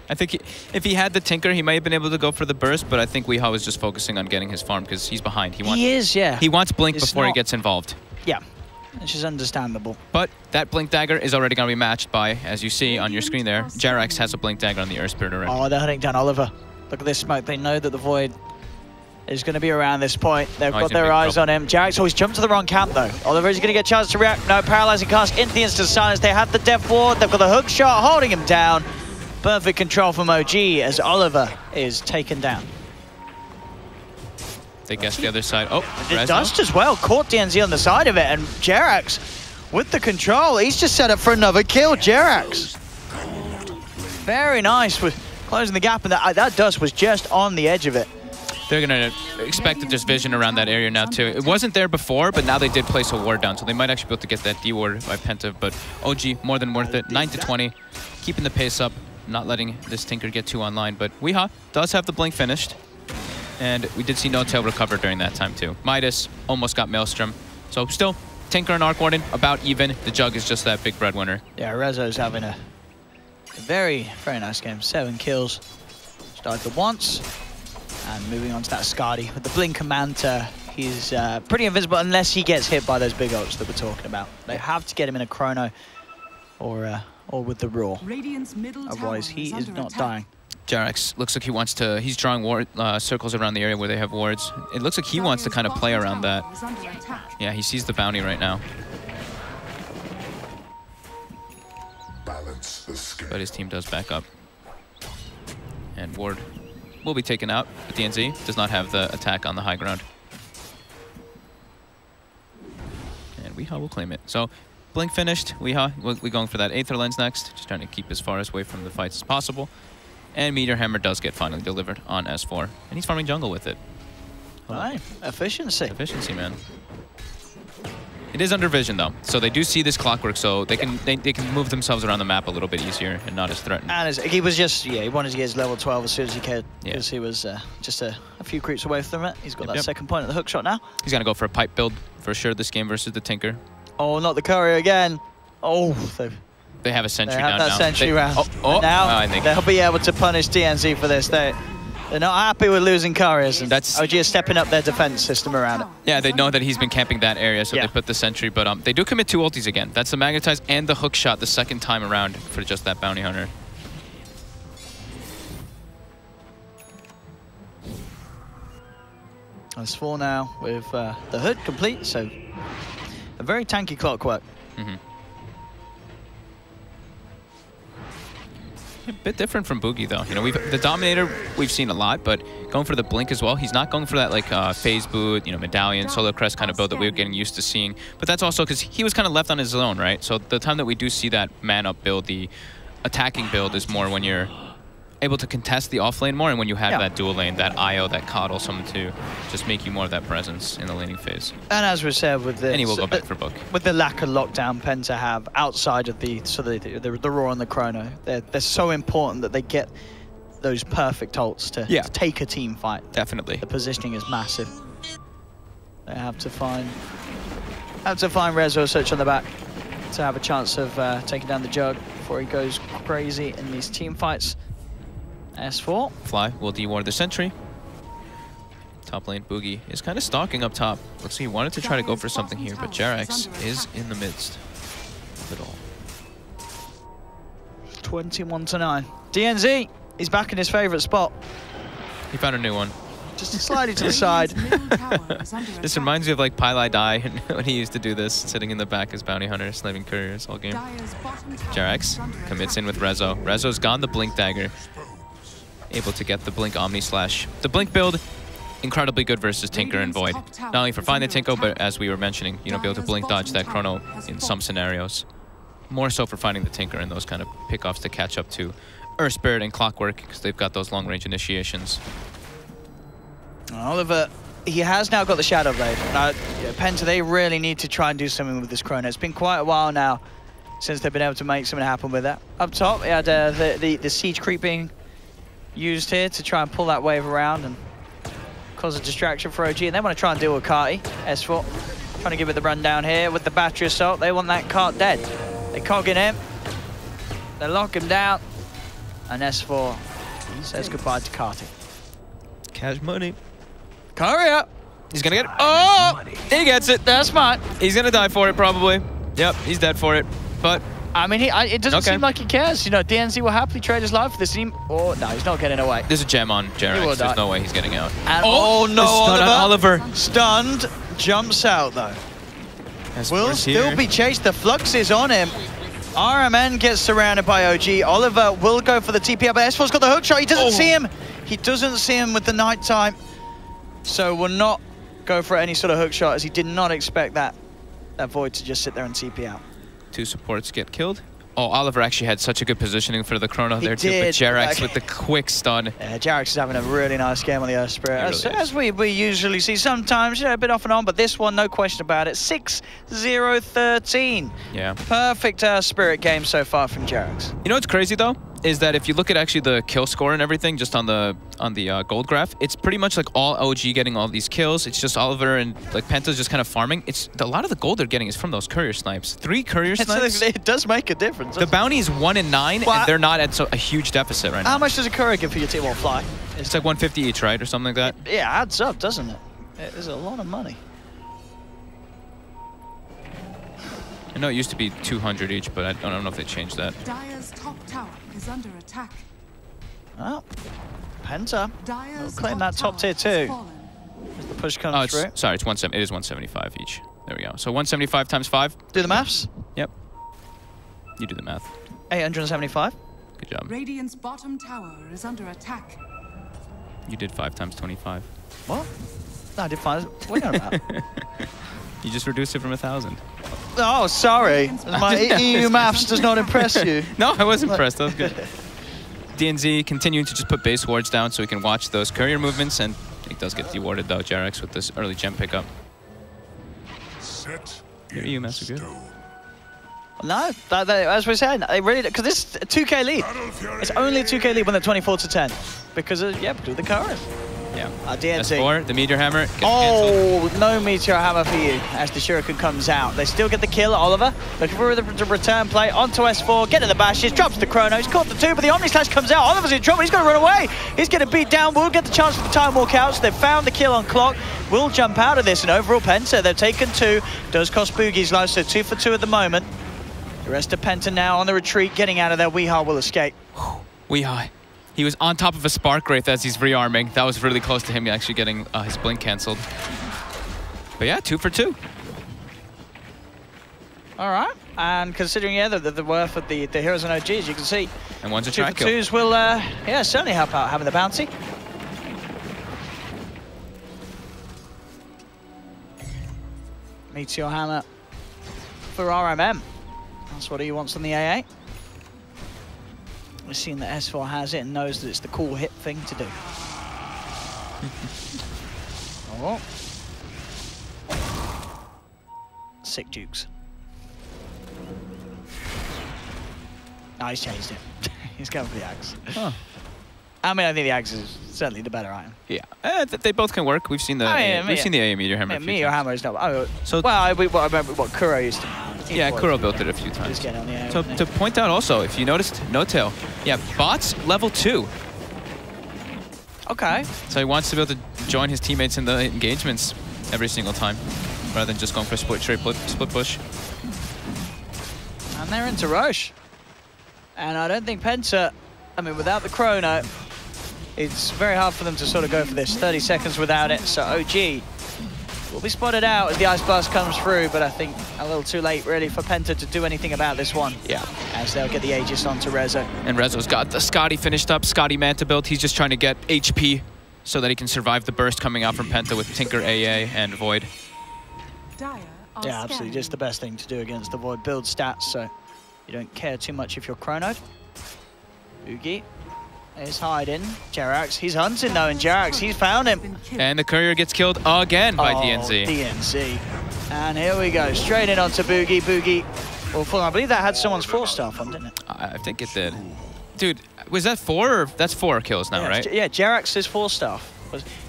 I think if he had the Tinker, he might have been able to go for the burst, but I think Weehaw was just focusing on getting his farm because he's behind. He is, yeah. He wants Blink before he gets involved. Yeah, which is understandable. But that Blink Dagger is already going to be matched by, as you see on your screen there, Jerax has a Blink Dagger on the Earth Spirit already. Oh, they're hunting down Oliver. Look at this smoke. They know that the Void is going to be around this point. They've got their eyes on him. Jerax always jumped to the wrong camp, though. Oliver is going to get a chance to react. No, paralyzing cast into the instant silence. They have the Death Ward. They've got the hook shot holding him down. Perfect control from OG as Oliver is taken down. They guess the other side. Oh, the Dust as well. Caught DNZ on the side of it. And Jerax, with the control, he's just set up for another kill. Jerax. Very nice with closing the gap. And that Dust was just on the edge of it. They're going to expect that there's vision around that area now, too. It wasn't there before, but now they did place a ward down, so they might actually be able to get that D-ward by Penta. But OG, more than worth it. 9 to 20, keeping the pace up. not letting this Tinker get too online. But Weehaw does have the blink finished. And we did see No Tail recover during that time too. Midas almost got Maelstrom. So still, Tinker and Arc Warden about even. The Jug is just that big breadwinner. Yeah, Rezo's having a very, very nice game. 7 kills. Started the once. And moving on to that Skadi. With the Blink and Manta, he's pretty invisible unless he gets hit by those big ults that we're talking about. They have to get him in a chrono or with the Raw. Otherwise, he is not dying. Jerax looks like he wants to, he's drawing circles around the area where they have wards. It looks like he wants to kind of play around that. Yeah, he sees the bounty right now. But his team does back up. And ward will be taken out, but DNZ does not have the attack on the high ground. And Weehaw will claim it. So, Blink finished. Weehaw, we're going for that Aether Lens next. Just trying to keep as far away from the fights as possible. And Meteor Hammer does get finally delivered on S4. And he's farming jungle with it. Right, efficiency. Efficiency, man. It is under vision though, so they do see this clockwork, so they can move themselves around the map a little bit easier and not as threatened. And he was just, he wanted to get his level 12 as soon as he could, because he was just a few creeps away from it. He's got that second point at the hookshot now. He's gonna go for a pipe build for sure this game versus the Tinker. Oh, not the Courier again. Oh, they have a sentry down now. They have that sentry round. Now I think they'll be able to punish DNZ for this. They're not happy with losing Couriers, and OG is stepping up their defense system around it. Yeah, they know that he's been camping that area, so they put the sentry, but they do commit 2 ultis again. That's the Magnetize and the hook shot the second time around for just that Bounty Hunter. That's 4 now with the hood complete, so a very tanky clockwork. A bit different from Boogie though. You know, the Dominator we've seen a lot, but going for the Blink as well. He's not going for that like phase boot, you know, medallion, solo crest kind of build that we were getting used to seeing. But that's also because he was kind of left on his own, right? So the time that we do see that man up build, the attacking build is more when you're able to contest the off lane more, and when you have that dual lane, that IO, that coddle, someone to just make you more of that presence in the laning phase. And as we said, with the and he will go back for book. With the lack of lockdown Penta have outside of the Raw and the Chrono, they're so important that they get those perfect ults to take a team fight. Definitely. The positioning is massive. They have to find Rezo Search on the back to have a chance of taking down the Jug before he goes crazy in these team fights. S4. Fly will deward the sentry. Top lane Boogie is kind of stalking up top. Looks like he wanted to try to go for something here, but Jerax is in the midst of it all. 21-9. DNZ, he's back in his favorite spot. He found a new one. Just slightly to the side. This reminds me of like Pylai Die when he used to do this, sitting in the back as Bounty Hunter, slaving couriers all game. Jerax commits in with Rezo. Rezo's gone the Blink Dagger. Able to get the Blink Omni Slash. The Blink build, incredibly good versus Tinker and Void. Not only for finding Tinko, but as we were mentioning, you know, be able to Blink dodge that Chrono in some scenarios. More so for finding the Tinker and those kind of pickoffs to catch up to Earth Spirit and Clockwork, because they've got those long range initiations. Oliver, he has now got the Shadow Blade. Now, Penta, they really need to try and do something with this Chrono. It's been quite a while now since they've been able to make something happen with that. Up top, he had the siege creeping used here to try and pull that wave around and cause a distraction for OG. And they want to try and deal with Carty. S4 trying to give it the run down here with the battery assault. They want that cart dead. They're cogging him. They lock him down. And S4 says goodbye to Carty. Cash money. Courier. He's gonna get it. Oh! He gets it. That's smart. He's gonna die for it probably. Yep, he's dead for it. But I mean, it doesn't seem like he cares. You know, DNZ will happily trade his life for this team. Oh, no, he's not getting away. There's a gem on Jerax. There's no way he's getting out. And no, Oliver. Stunned. Jumps out, though. Will still be chased. The flux is on him. RMN gets surrounded by OG. Oliver will go for the TP, but S4's got the hook shot. He doesn't see him. He doesn't see him with the nighttime. So will not go for any sort of hook shot, as he did not expect that Void to just sit there and TP out. 2 supports get killed. Oh, Oliver actually had such a good positioning for the Chrono there too, but Jerax with the quick stun. Yeah, Jerax is having a really nice game on the Earth Spirit, as we usually see sometimes, you know, a bit off and on, but this one, no question about it. 6-0-13. Yeah. Perfect Spirit game so far from Jerax. You know what's crazy though? is that if you look at actually the kill score and everything, just on the gold graph, it's pretty much like all OG getting all these kills. It's just Oliver and like Penta's just kind of farming. It's a lot of the gold they're getting is from those courier snipes. 3 courier snipes. It does make a difference. The bounty is 1 in 9, and they're not at a huge deficit right now. How much does a courier give for your team? Well, fly. It's like 150 each, right, or something like that. Yeah, it adds up, doesn't it? It is a lot of money. I know it used to be 200 each, but I don't know if they changed that. Dire's top tower is under attack. Oh, Penta. Dire's We'll claim that top tier too. As the push comes through. Sorry, it is 175 each. There we go. So 175 times 5. Do the maths. Yep. You do the math. 875. Good job. Radiant's bottom tower is under attack. You did 5 times 25. What? No, I did 5. What are you on about? You just reduced it from 1,000. Oh, sorry. My EU maths does not impress you. No, I was impressed. That was good. DNZ continuing to just put base wards down so we can watch those courier movements, and he does get dewarded though, JRX, with this early gem pickup. Your EU maths are good. No, as we said, they really, because this is a 2k lead. It's only a 2k lead when they're 24 to 10. Because of, because of the couriers. Yeah. DNZ. S4, the Meteor Hammer. Oh, no Meteor Hammer for you as the Shuriken comes out. They still get the kill, Oliver. Looking for the return play onto S4, get to the bashes, drops the chrono. He's caught the 2, but the Omni Slash comes out. Oliver's in trouble. He's going to run away. He's getting beat down. Will get the chance for the time walk out. So they've found the kill on clock. Will jump out of this. And overall, Penta, they've taken 2. Does cost Boogie's life, so 2 for 2 at the moment. The rest of Penta now on the retreat, getting out of there. Weehaw will escape. Weehaw. He was on top of a Spark Wraith as he's rearming. That was really close to him actually getting his blink cancelled. But yeah, 2 for 2. All right. And considering, the worth of the heroes and OGs, you can see. And one's a 2 track for kill. 2s will, certainly help out having the bounty. Meteor Hammer for RMM. That's what he wants on the AA. We've seen that S4 has it and knows that it's the cool hip thing to do. Oh. Sick Dukes. No, he's changed it. He's going for the Axe. Huh. I mean, I think the Axe is certainly the better item. Yeah, they both can work. We've seen the AA Meteor Hammer. Meteor Hammer is not. Oh, so well, I remember what Courier used to. Yeah, Kuro built it a few times. So to point out also, if you noticed, No Tail. Yeah, bots level 2. Okay. So he wants to be able to join his teammates in the engagements every single time, rather than just going for straight split push. And they're into Roche. And I don't think Penta, I mean, without the chrono, it's very hard for them to sort of go for this. 30 seconds without it, so OG will be spotted out as the Ice Blast comes through, but I think a little too late, really, for Penta to do anything about this one. Yeah. As they'll get the Aegis onto Rezo. And Rezo's got the Scotty finished up, Scotty Manta build. He's just trying to get HP so that he can survive the burst coming out from Penta with Tinker, AA, and Void. Yeah, absolutely. Just the best thing to do against the Void build stats, so you don't care too much if you're chronoed. Oogie is hiding. Jerax, he's hunting though, and Jerax, he's found him. And the Courier gets killed again by DNZ. DNZ. And here we go, straight in onto Boogie. Boogie, well, full, I believe that had someone's 4-star on, didn't it? I think it did. Dude, was that 4 or that's 4 kills now, right? Yeah, Jerax's 4-star.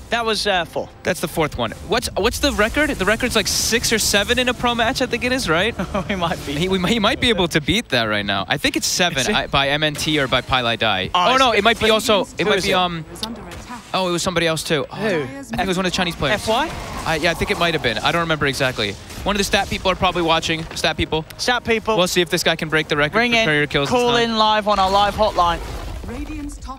That was 4. That's the 4th one. What's the record? The record's like 6 or 7 in a pro match, I think it is, right? We might be. He might be able to beat that right now. I think it's 7 by MNT or by Pilai Dai. Oh no, it might be also. It might be Oh, it was somebody else too. Who? I think it was one of the Chinese players. FY? Yeah, I think it might have been. I don't remember exactly. One of the stat people are probably watching. Stat people. Stat people. We'll see if this guy can break the record Ring for Courier kills. Call in live on our live hotline.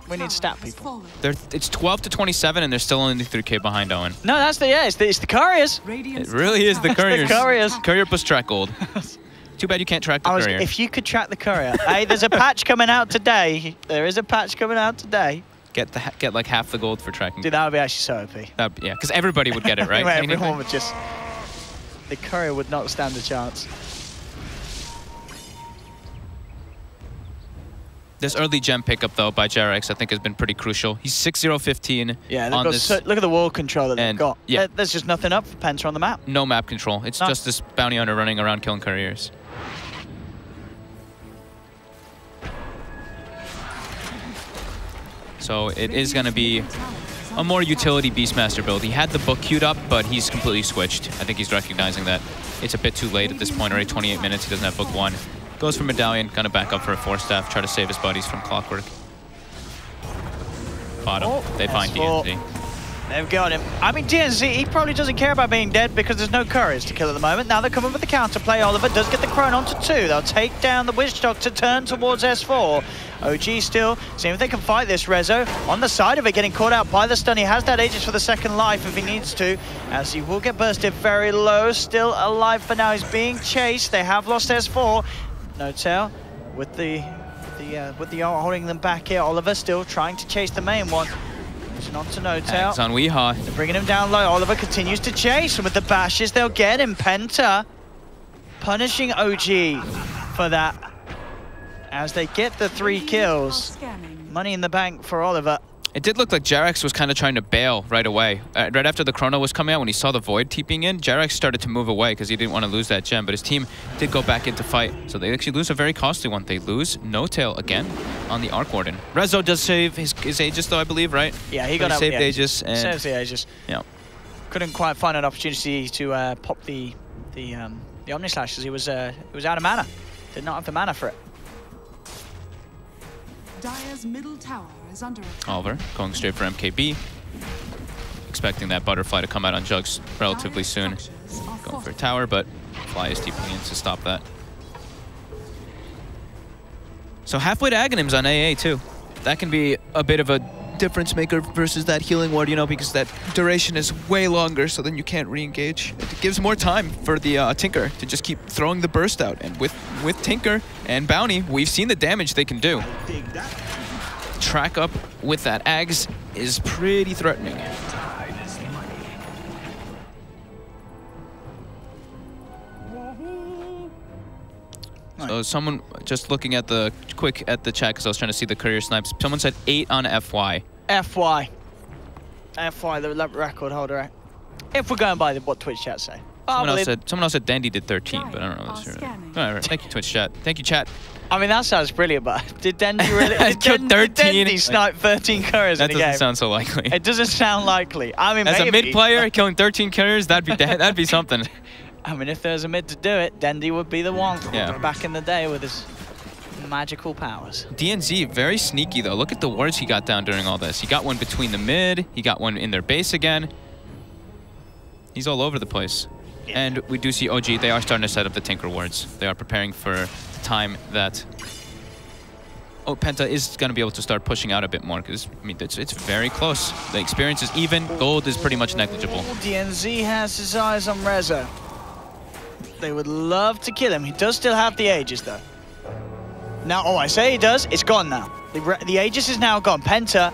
We need stat people. It's 12 to 27, and they're still only 3K behind Owen. No, that's it's the Couriers. It really is the Couriers. The Couriers. Courier plus track gold. Too bad you can't track the Courier. If you could track the Courier. Hey, there's a patch coming out today. There is a patch coming out today. Get like half the gold for tracking. Dude, that would be actually so OP. Yeah, because everybody would get it, right? Everyone would just... The Courier would not stand a chance. This early gem pickup, though, by JRX, I think has been pretty crucial. He's 6-0-15 on this. Look at the wall control that they've got. Yeah. There's just nothing up for Penta on the map. No map control. It's just this bounty hunter running around killing couriers. So it is going to be a more utility Beastmaster build. He had the book queued up, but he's completely switched. I think he's recognizing that it's a bit too late at this point, already 28 minutes, he doesn't have book 1. Goes for Medallion, gonna back up for a 4-staff, try to save his buddies from Clockwork. Bottom, they find DNZ. They've got him. I mean, DNZ, he probably doesn't care about being dead because there's no couriers to kill at the moment. Now they're coming with the counterplay. Oliver does get the Chrono onto 2. They'll take down the Witch Doctor, turn towards S4. OG still seeing if they can fight this. Rezo on the side of it, getting caught out by the stun. He has that Aegis for the second life if he needs to, as he will get bursted very low. Still alive for now. He's being chased. They have lost S4. No tail with the holding them back here. Oliver still trying to chase the main one. It's on to No Tail. It's on Weehaw. They're bringing him down low. Oliver continues to chase, and with the bashes, they'll get him. Penta punishing OG for that as they get the 3 kills. Money in the bank for Oliver. It did look like Jerax was kind of trying to bail right away. Right after the Chrono was coming out, when he saw the Void TPing in, Jerax started to move away because he didn't want to lose that gem, but his team did go back into fight. So they actually lose a very costly one. They lose No Tail again on the Arc Warden. Rezo does save his Aegis though, I believe, right? Yeah, he got out. Saved Aegis. And saves the Aegis. Yeah. Couldn't quite find an opportunity to pop the Omni Slash as he was out of mana. Did not have the mana for it. Dire's middle tower is under attack. Oliver going straight for MKB. Expecting that butterfly to come out on Jugs relatively soon. Going for a tower, but Fly is TPing in to stop that. So halfway to Aghanims on AA too. That can be a bit of a difference maker versus that healing ward, you know, because that duration is way longer, so then you can't re-engage. It gives more time for the Tinker to just keep throwing the burst out. And with Tinker and Bounty, we've seen the damage they can do. Track up with that Ags is pretty threatening. So someone just looking at the chat because I was trying to see the Courier snipes. Someone said 8 on FY. FY, the record holder. If we're going by what Twitch chat say. Someone else said Dandy did 13, but I don't know. All right, thank you, Twitch chat. Thank you, chat. I mean, that sounds brilliant, but did Dandy really? Did Dandy snipe 13 couriers in the game? That doesn't sound so likely. It doesn't sound likely. I mean, as maybe. a mid player killing 13 couriers, that'd be something. I mean, if there's a mid to do it, Dandy would be the one. Yeah. Back in the day with his magical powers. DNZ, very sneaky though. Look at the wards he got down during all this. He got one between the mid, he got one in their base again. He's all over the place. Yeah. And we do see OG, they are starting to set up the Tinker wards. They are preparing for the time that Penta is going to be able to start pushing out a bit more because, I mean, it's very close. The experience is even, gold is pretty much negligible. DNZ has his eyes on Rezo. They would love to kill him. He does still have the Aegis though. Now, I say he does, it's gone now. The Aegis is now gone. Penta,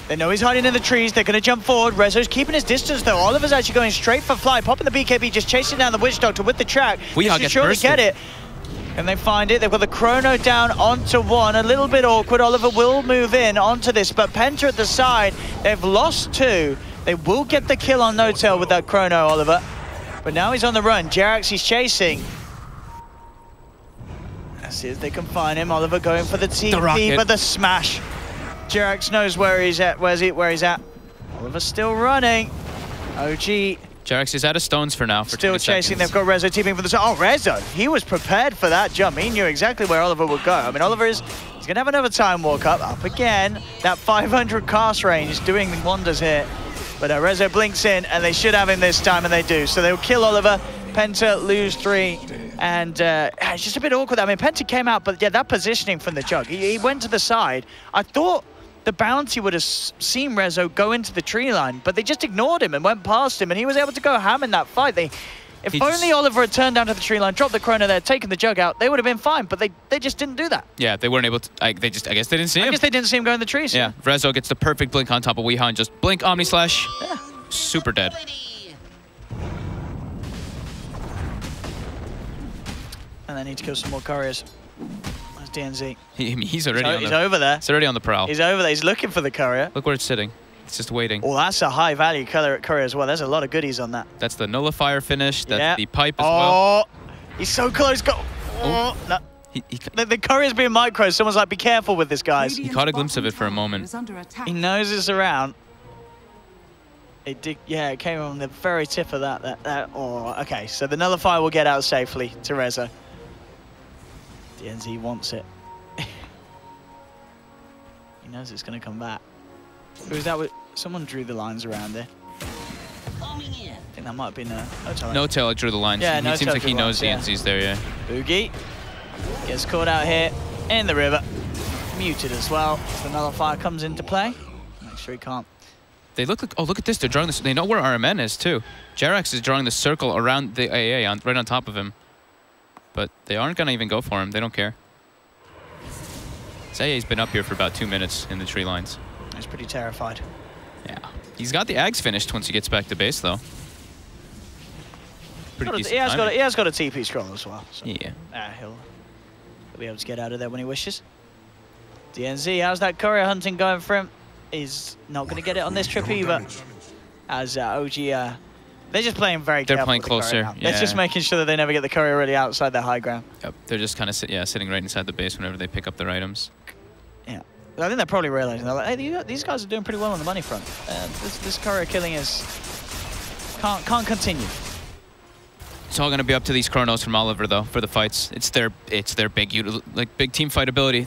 they know he's hiding in the trees. They're going to jump forward. Rezo's keeping his distance though. Oliver's actually going straight for Fly, popping the BKB, just chasing down the Witch Doctor with the track. We should surely get it. And they find it. They've got the Chrono down onto 1. A little bit awkward. Oliver will move in onto this, but Penta at the side. They've lost 2. They will get the kill on No Tail with that Chrono, Oliver. But now he's on the run. Jerax, he's chasing. Let's see if they can find him. Oliver going for the TP, but the smash. Jerax knows where he's at. Where he's at. Oliver's still running. OG. Jerax is out of stones for now. Still chasing. They've got Rezo TPing for the... Oh, Rezo. He was prepared for that jump. He knew exactly where Oliver would go. I mean, Oliver is... He's going to have another time walk up again. That 500 cast range is doing wonders here. But Rezo blinks in, and they should have him this time, and they do. So they'll kill Oliver. Penta lose 3. And it's just a bit awkward. I mean, Penta came out, but yeah, that positioning from the Jug. He went to the side. I thought the bounty would have seen Rezo go into the tree line, but they just ignored him and went past him, and he was able to go ham in that fight. If only Oliver had turned down to the tree line, dropped the Chrono there, taken the Jug out, they would have been fine, but they just didn't do that. Yeah, they weren't able to, I guess they didn't see him. I guess they didn't see him go in the trees. Yeah, Rezo gets the perfect blink on top of Weehaw and just blink, Omni Slash. Yeah. Super dead. And they need to kill some more couriers. That's DNZ. He's already he's over there. He's already on the prowl. He's over there. He's looking for the courier. Look where it's sitting. It's just waiting. Oh, that's a high value courier as well. There's a lot of goodies on that. That's the nullifier finish. That's the pipe as well. Oh, he's so close. Go. Oh, no. The Courier's being micro. Someone's like, be careful with this, guys. He caught a glimpse of it for a moment. He knows it's around. It did, yeah, it came on the very tip of that. Oh, okay, so the nullifier will get out safely to Reza. DNZ wants it. He knows it's going to come back. Who is that with? Someone drew the lines around there. I think that might have been No Tail drew the lines. Yeah, he seems like he knows DNZ's there, yeah. Boogie gets caught out here in the river. Muted as well. The nullifier comes into play. Make sure he can't. They look like, oh, look at this. They're drawing this. They know where RMN is, too. Jerax is drawing the circle around the AA, right on top of him. But they aren't going to even go for him. They don't care. This AA's been up here for about 2 minutes in the tree lines. He's pretty terrified. Yeah. He's got the Ags finished once he gets back to base, though. Pretty decent he has got a TP scroll as well. So. Yeah. He'll be able to get out of there when he wishes. DNZ, how's that Courier hunting going for him? He's not going to get it on this trip either. As OG, they're just playing very careful. They're playing closer. Yeah. They're just making sure that they never get the Courier really outside their high ground. Yep. They're just kind of sitting right inside the base whenever they pick up their items. Yeah. I think they're probably realizing, they're like, hey, these guys are doing pretty well on the money front. This Courier killing can't continue. It's all going to be up to these chronos from Oliver, though, for the fights. It's their big team fight ability.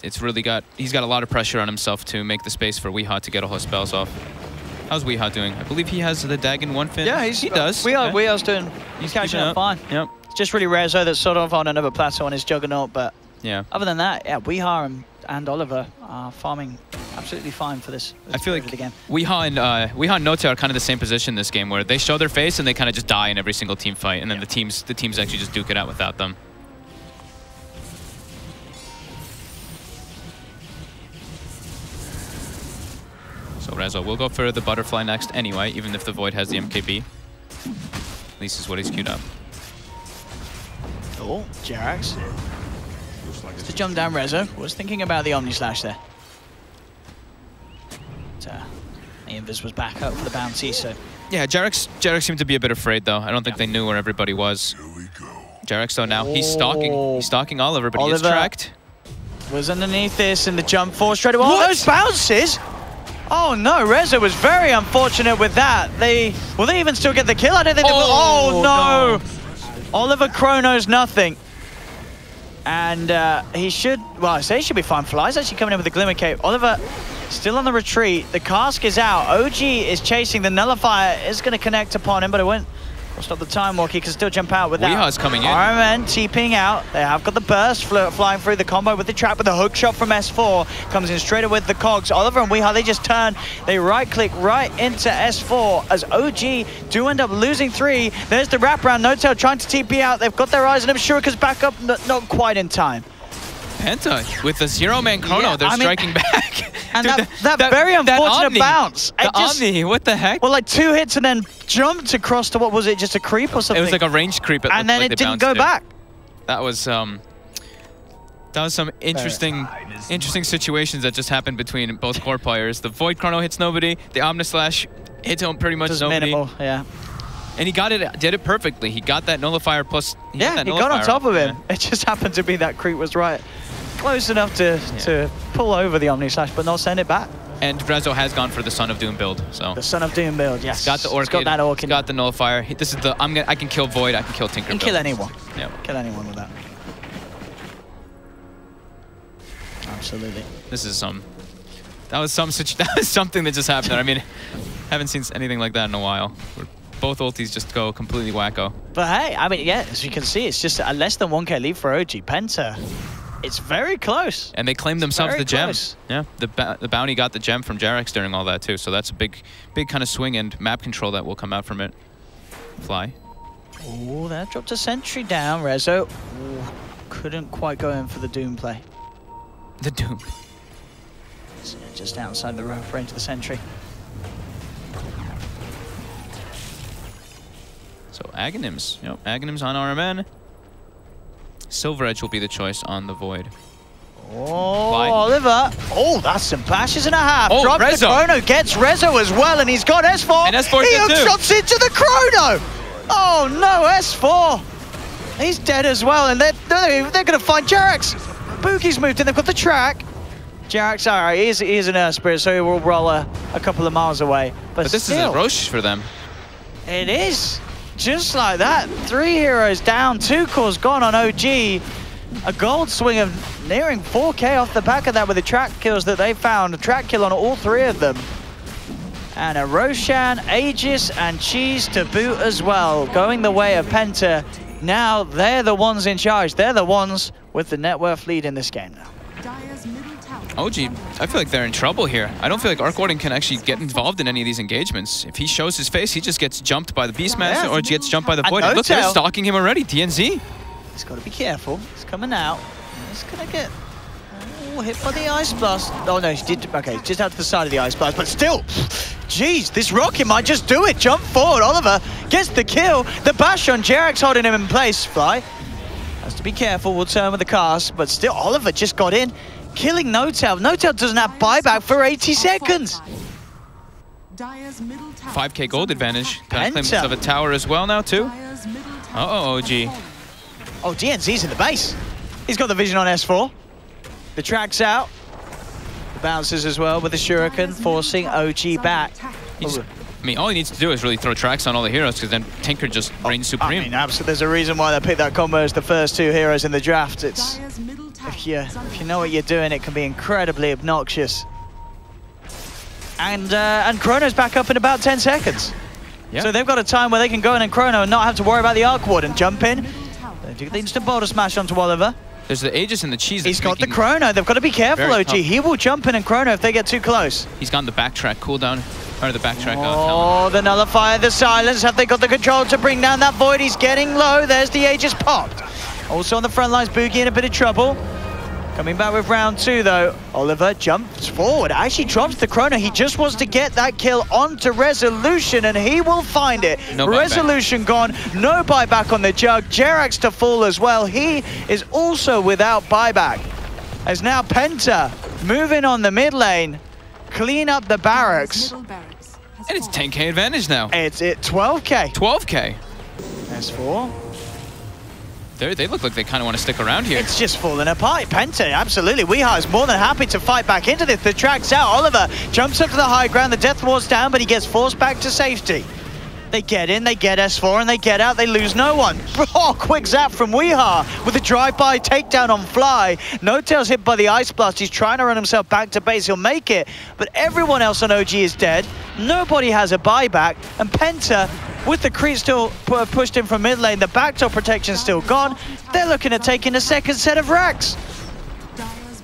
He's got a lot of pressure on himself to make the space for Weehaw to get all his spells off. How's Weehaw doing? I believe he has the Dagon 1 fin. Yeah, he does. Weehaw's doing. He's catching up fine. Yep. It's just really Rezo that's sort of on another plateau on his Juggernaut, but yeah. Other than that, yeah, Weehaw and Oliver are farming absolutely fine for this. I feel like the game. Weehaw and Note are kind of the same position this game, where they show their face and they kind of just die in every single team fight, and then the teams actually just duke it out without them. So Rezo will go for the butterfly next anyway, even if the Void has the MKB. At least is what he's queued up. Oh, Jerax. Just to jump down Rezo. Was thinking about the Omni Slash there. But, the Invis was back up for the bounty, so... Yeah, Jerax seemed to be a bit afraid, though. I don't think they knew where everybody was. Jerax, though, now he's stalking. He's stalking Oliver, but he is tracked. Was underneath this in the jump force straight away. Oh, those bounces! Oh no, Rezo was very unfortunate with that. Will they even still get the kill? I don't think they will. Oh no! Oliver chronos nothing. And he should, well, I say he should be fine. Fly's actually coming in with the Glimmer Cape. Oliver still on the retreat. The cask is out. OG is chasing. The Nullifier is going to connect upon him, but it won't stop the time walk. He can still jump out with that. Weehaw's coming in. RMN TPing out. They have got the burst flying through the combo with the trap, with the hook shot from S4. Comes in straight away with the cogs. Oliver and Weehaw, they just turn. They right-click right into S4 as OG do end up losing 3. There's the wraparound. No-Tail trying to TP out. They've got their eyes on him. Shurika's back up, not quite in time. Penta with the zero-man chrono, they're striking back. And dude, that very unfortunate bounce. The Omni, what the heck? Well, like 2 hits and then jumped across to, what was it, just a creep or something? It was like a ranged creep. And then it didn't go back. That was some interesting situations that just happened between both core players. The Void chrono hits nobody. The Omni Slash hits him pretty much just nobody. Minimal, yeah. And he did it perfectly. He got that nullifier plus. He got on top of him. Yeah. It just happened to be that creep was right close enough to pull over the Omni Slash, but not send it back. And Rezo has gone for the Son of Doom build. So the Son of Doom build, yes. He's got the Orchid. He's got that Orchid. He's got the nullifier. This is the I can kill Void. I can kill Tinker. You can kill anyone. Yeah. Kill anyone with that. Absolutely. This is that was something that just happened. I mean, haven't seen anything like that in a while. Where both ultis just go completely wacko. But hey, I mean, yeah, as you can see, it's just a less than 1k lead for OG. Penta, it's very close. And they claimed themselves the gem. Yeah, the bounty got the gem from Jerax during all that too. So that's a big kind of swing and map control that will come out from it. Fly. Oh, that dropped a sentry down. Rezo couldn't quite go in for the Doom play. The Doom. So just outside the range of the sentry. So Aghanims. Yep, Aghanims on RMN. Silver Edge will be the choice on the Void. Oh, Fly. Oliver. Oh, that's some bashes and a half. Oh, Drops Rezo. the chrono, gets Rezo as well, and he's got S4. And S4 he hook shots into the chrono. Oh no, S4. He's dead as well, and they're going to find Jerax. Boogie's moved in, they've got the track. Jerax, all right, he is an Earth Spirit, so he will roll a couple of miles away. But this still, is a Roche for them. It is. Just like that, 3 heroes down, 2 cores gone on OG. A gold swing of nearing 4K off the back of that with the track kills that they found. A track kill on all 3 of them. And a Roshan, Aegis, and Cheese to boot as well. Going the way of Penta. Now they're the ones in charge. They're the ones with the net worth lead in this game now. OG, I feel like they're in trouble here. I don't feel like Arc Warden can actually get involved in any of these engagements. If he shows his face, he just gets jumped by the Beastmaster or gets jumped by the Void. Look, they're stalking him already, DNZ. He's got to be careful. He's coming out. He's going to get hit by the Ice Blast. Oh no, he did. Okay, just out to the side of the Ice Blast, but still. Jeez, this rocket might just do it. Jump forward. Oliver gets the kill. The bash on Jerax holding him in place. Fly has to be careful. We'll turn with the cast, but still Oliver just got in. Killing No-Tail. No-Tail doesn't have buyback for 80 seconds. 5K gold advantage. Got claims of a tower as well now, too. Uh-oh, OG. Oh, DNZ's in the base. He's got the vision on S4. The track's out. The bounces as well with the Shuriken, forcing OG back. I mean, all he needs to do is really throw tracks on all the heroes, because then Tinker just reigns supreme. I mean, absolutely. There's a reason why they picked that combo as the first 2 heroes in the draft. It's... If you know what you're doing, it can be incredibly obnoxious. And Chrono's back up in about 10 seconds. Yep. So they've got a time where they can go in and Chrono and not have to worry about the Arc Warden. Jump in. They do the instant boulder smash onto Oliver. There's the Aegis and the Cheese. He's got the Chrono. They've got to be careful, OG. He will jump in and Chrono if they get too close. He's gotten the backtrack cooldown. Or the backtrack. Oh, the Nullifier, the Silence. Have they got the control to bring down that Void? He's getting low. There's the Aegis popped. Also on the front lines, Boogie in a bit of trouble. Coming back with round 2 though. Oliver jumps forward, actually drops the Chrono. He just wants to get that kill onto Resolution and he will find it. No Resolution gone, no buyback on the Jug. Jerax to fall as well. He is also without buyback. As now Penta moving on the mid lane, clean up the barracks. And it's 10K advantage now. It's 12K. 12K. S4. They look like they kind of want to stick around here. It's just falling apart. Penta, absolutely. Weeha is more than happy to fight back into this. The track's out. Oliver jumps up to the high ground. The Death Ward's down, but he gets forced back to safety. They get in, they get S4, and they get out. They lose no one. Oh, quick zap from Weeha with a drive-by takedown on Fly. No-Tail's hit by the Ice Blast. He's trying to run himself back to base. He'll make it, but everyone else on OG is dead. Nobody has a buyback, and Penta, with the creep still pushed in from mid lane, the backdoor protection still gone. They're looking at taking a second set of racks.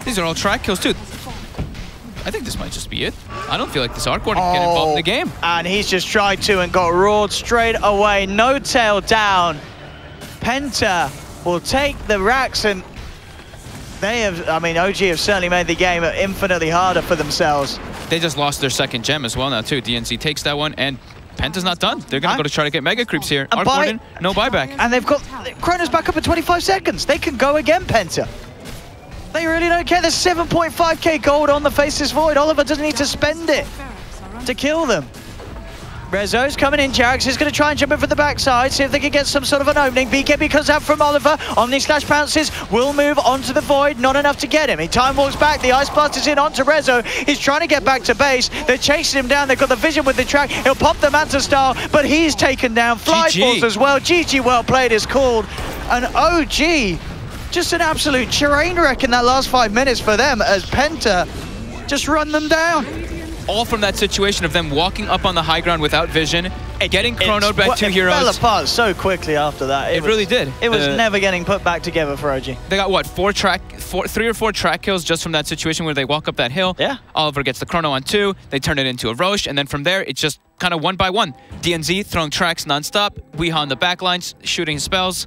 These are all track kills too. I think this might just be it. I don't feel like this Arc Warden can get involved in the game. And he's just tried to and got roared straight away. No-Tail down. Penta will take the racks and they have, I mean, OG have certainly made the game infinitely harder for themselves. They just lost their second gem as well now too. DNC takes that one and Penta's not done. They're going to go to try to get Mega Creeps here. Arc Warden, no buyback. And they've got Chrono's back up in 25 seconds. They can go again, Penta. They really don't care. There's 7.5k gold on the Faceless Void. Oliver doesn't need to spend it to kill them. Rezo's coming in. Jerax is going to try and jump in from the backside, see if they can get some sort of an opening. BKB comes out from Oliver. Omni Slash bounces, will move onto the Void. Not enough to get him. He time walks back. The Ice Blast is in onto Rezo. He's trying to get back to base. They're chasing him down. They've got the vision with the track. He'll pop the Manta Star, but he's taken down. Fly falls as well. GG well played is called. And OG, just an absolute train wreck in that last 5 minutes for them as Penta just run them down. All from that situation of them walking up on the high ground without vision, getting chronoed by 2 heroes. It fell apart so quickly after that. It really did. It was never getting put back together for OG. They got, what, 3 or 4 track kills just from that situation where they walk up that hill. Yeah. Oliver gets the chrono on 2. They turn it into a Roche, and then from there, it's just kind of 1 by 1. DNZ throwing tracks nonstop. Weeha on the back lines, shooting his spells.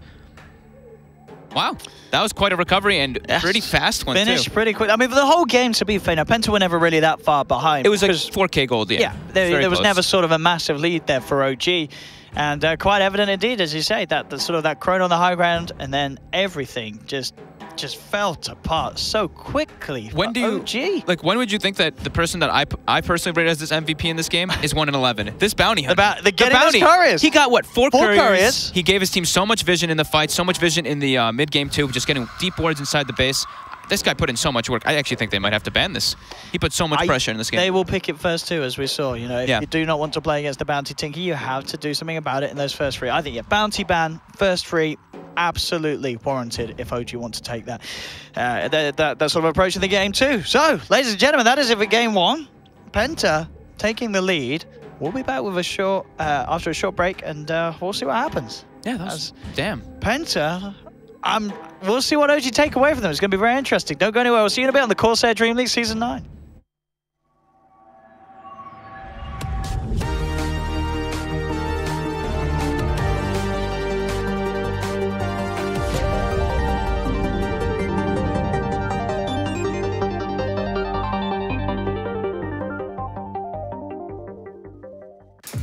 Wow, that was quite a recovery and pretty fast one Finished pretty quick. I mean, for the whole game, to be fair, now, Penta were never really that far behind. It was like 4k gold, yeah. There was never sort of a massive lead there for OG. And quite evident indeed, as you say, that the sort of that chrono on the high ground and then everything just just fell apart so quickly. When do you OG. like? When would you think that the person that I personally rated as this MVP in this game is 1-11? This bounty hunter. The bounty. Couriers. He got what? Four couriers. couriers. He gave his team so much vision in the fight, so much vision in the mid game too, just getting deep wards inside the base. This guy put in so much work. I actually think they might have to ban this. He put so much pressure in this game. They will pick it first too, as we saw. You know, if you do not want to play against the bounty tinker, you have to do something about it in those first 3. I think bounty ban, first 3, absolutely warranted if OG want to take that that sort of approach in the game too. So, ladies and gentlemen, that is it for game 1. Penta taking the lead. We'll be back with a short after a short break, and we'll see what happens. Yeah, that's damn. Penta. We'll see what OG take away from them. It's going to be very interesting. Don't go anywhere. We'll see you in a bit on the CORSAIR Dream League Season 9.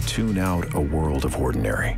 Tune out a world of ordinary.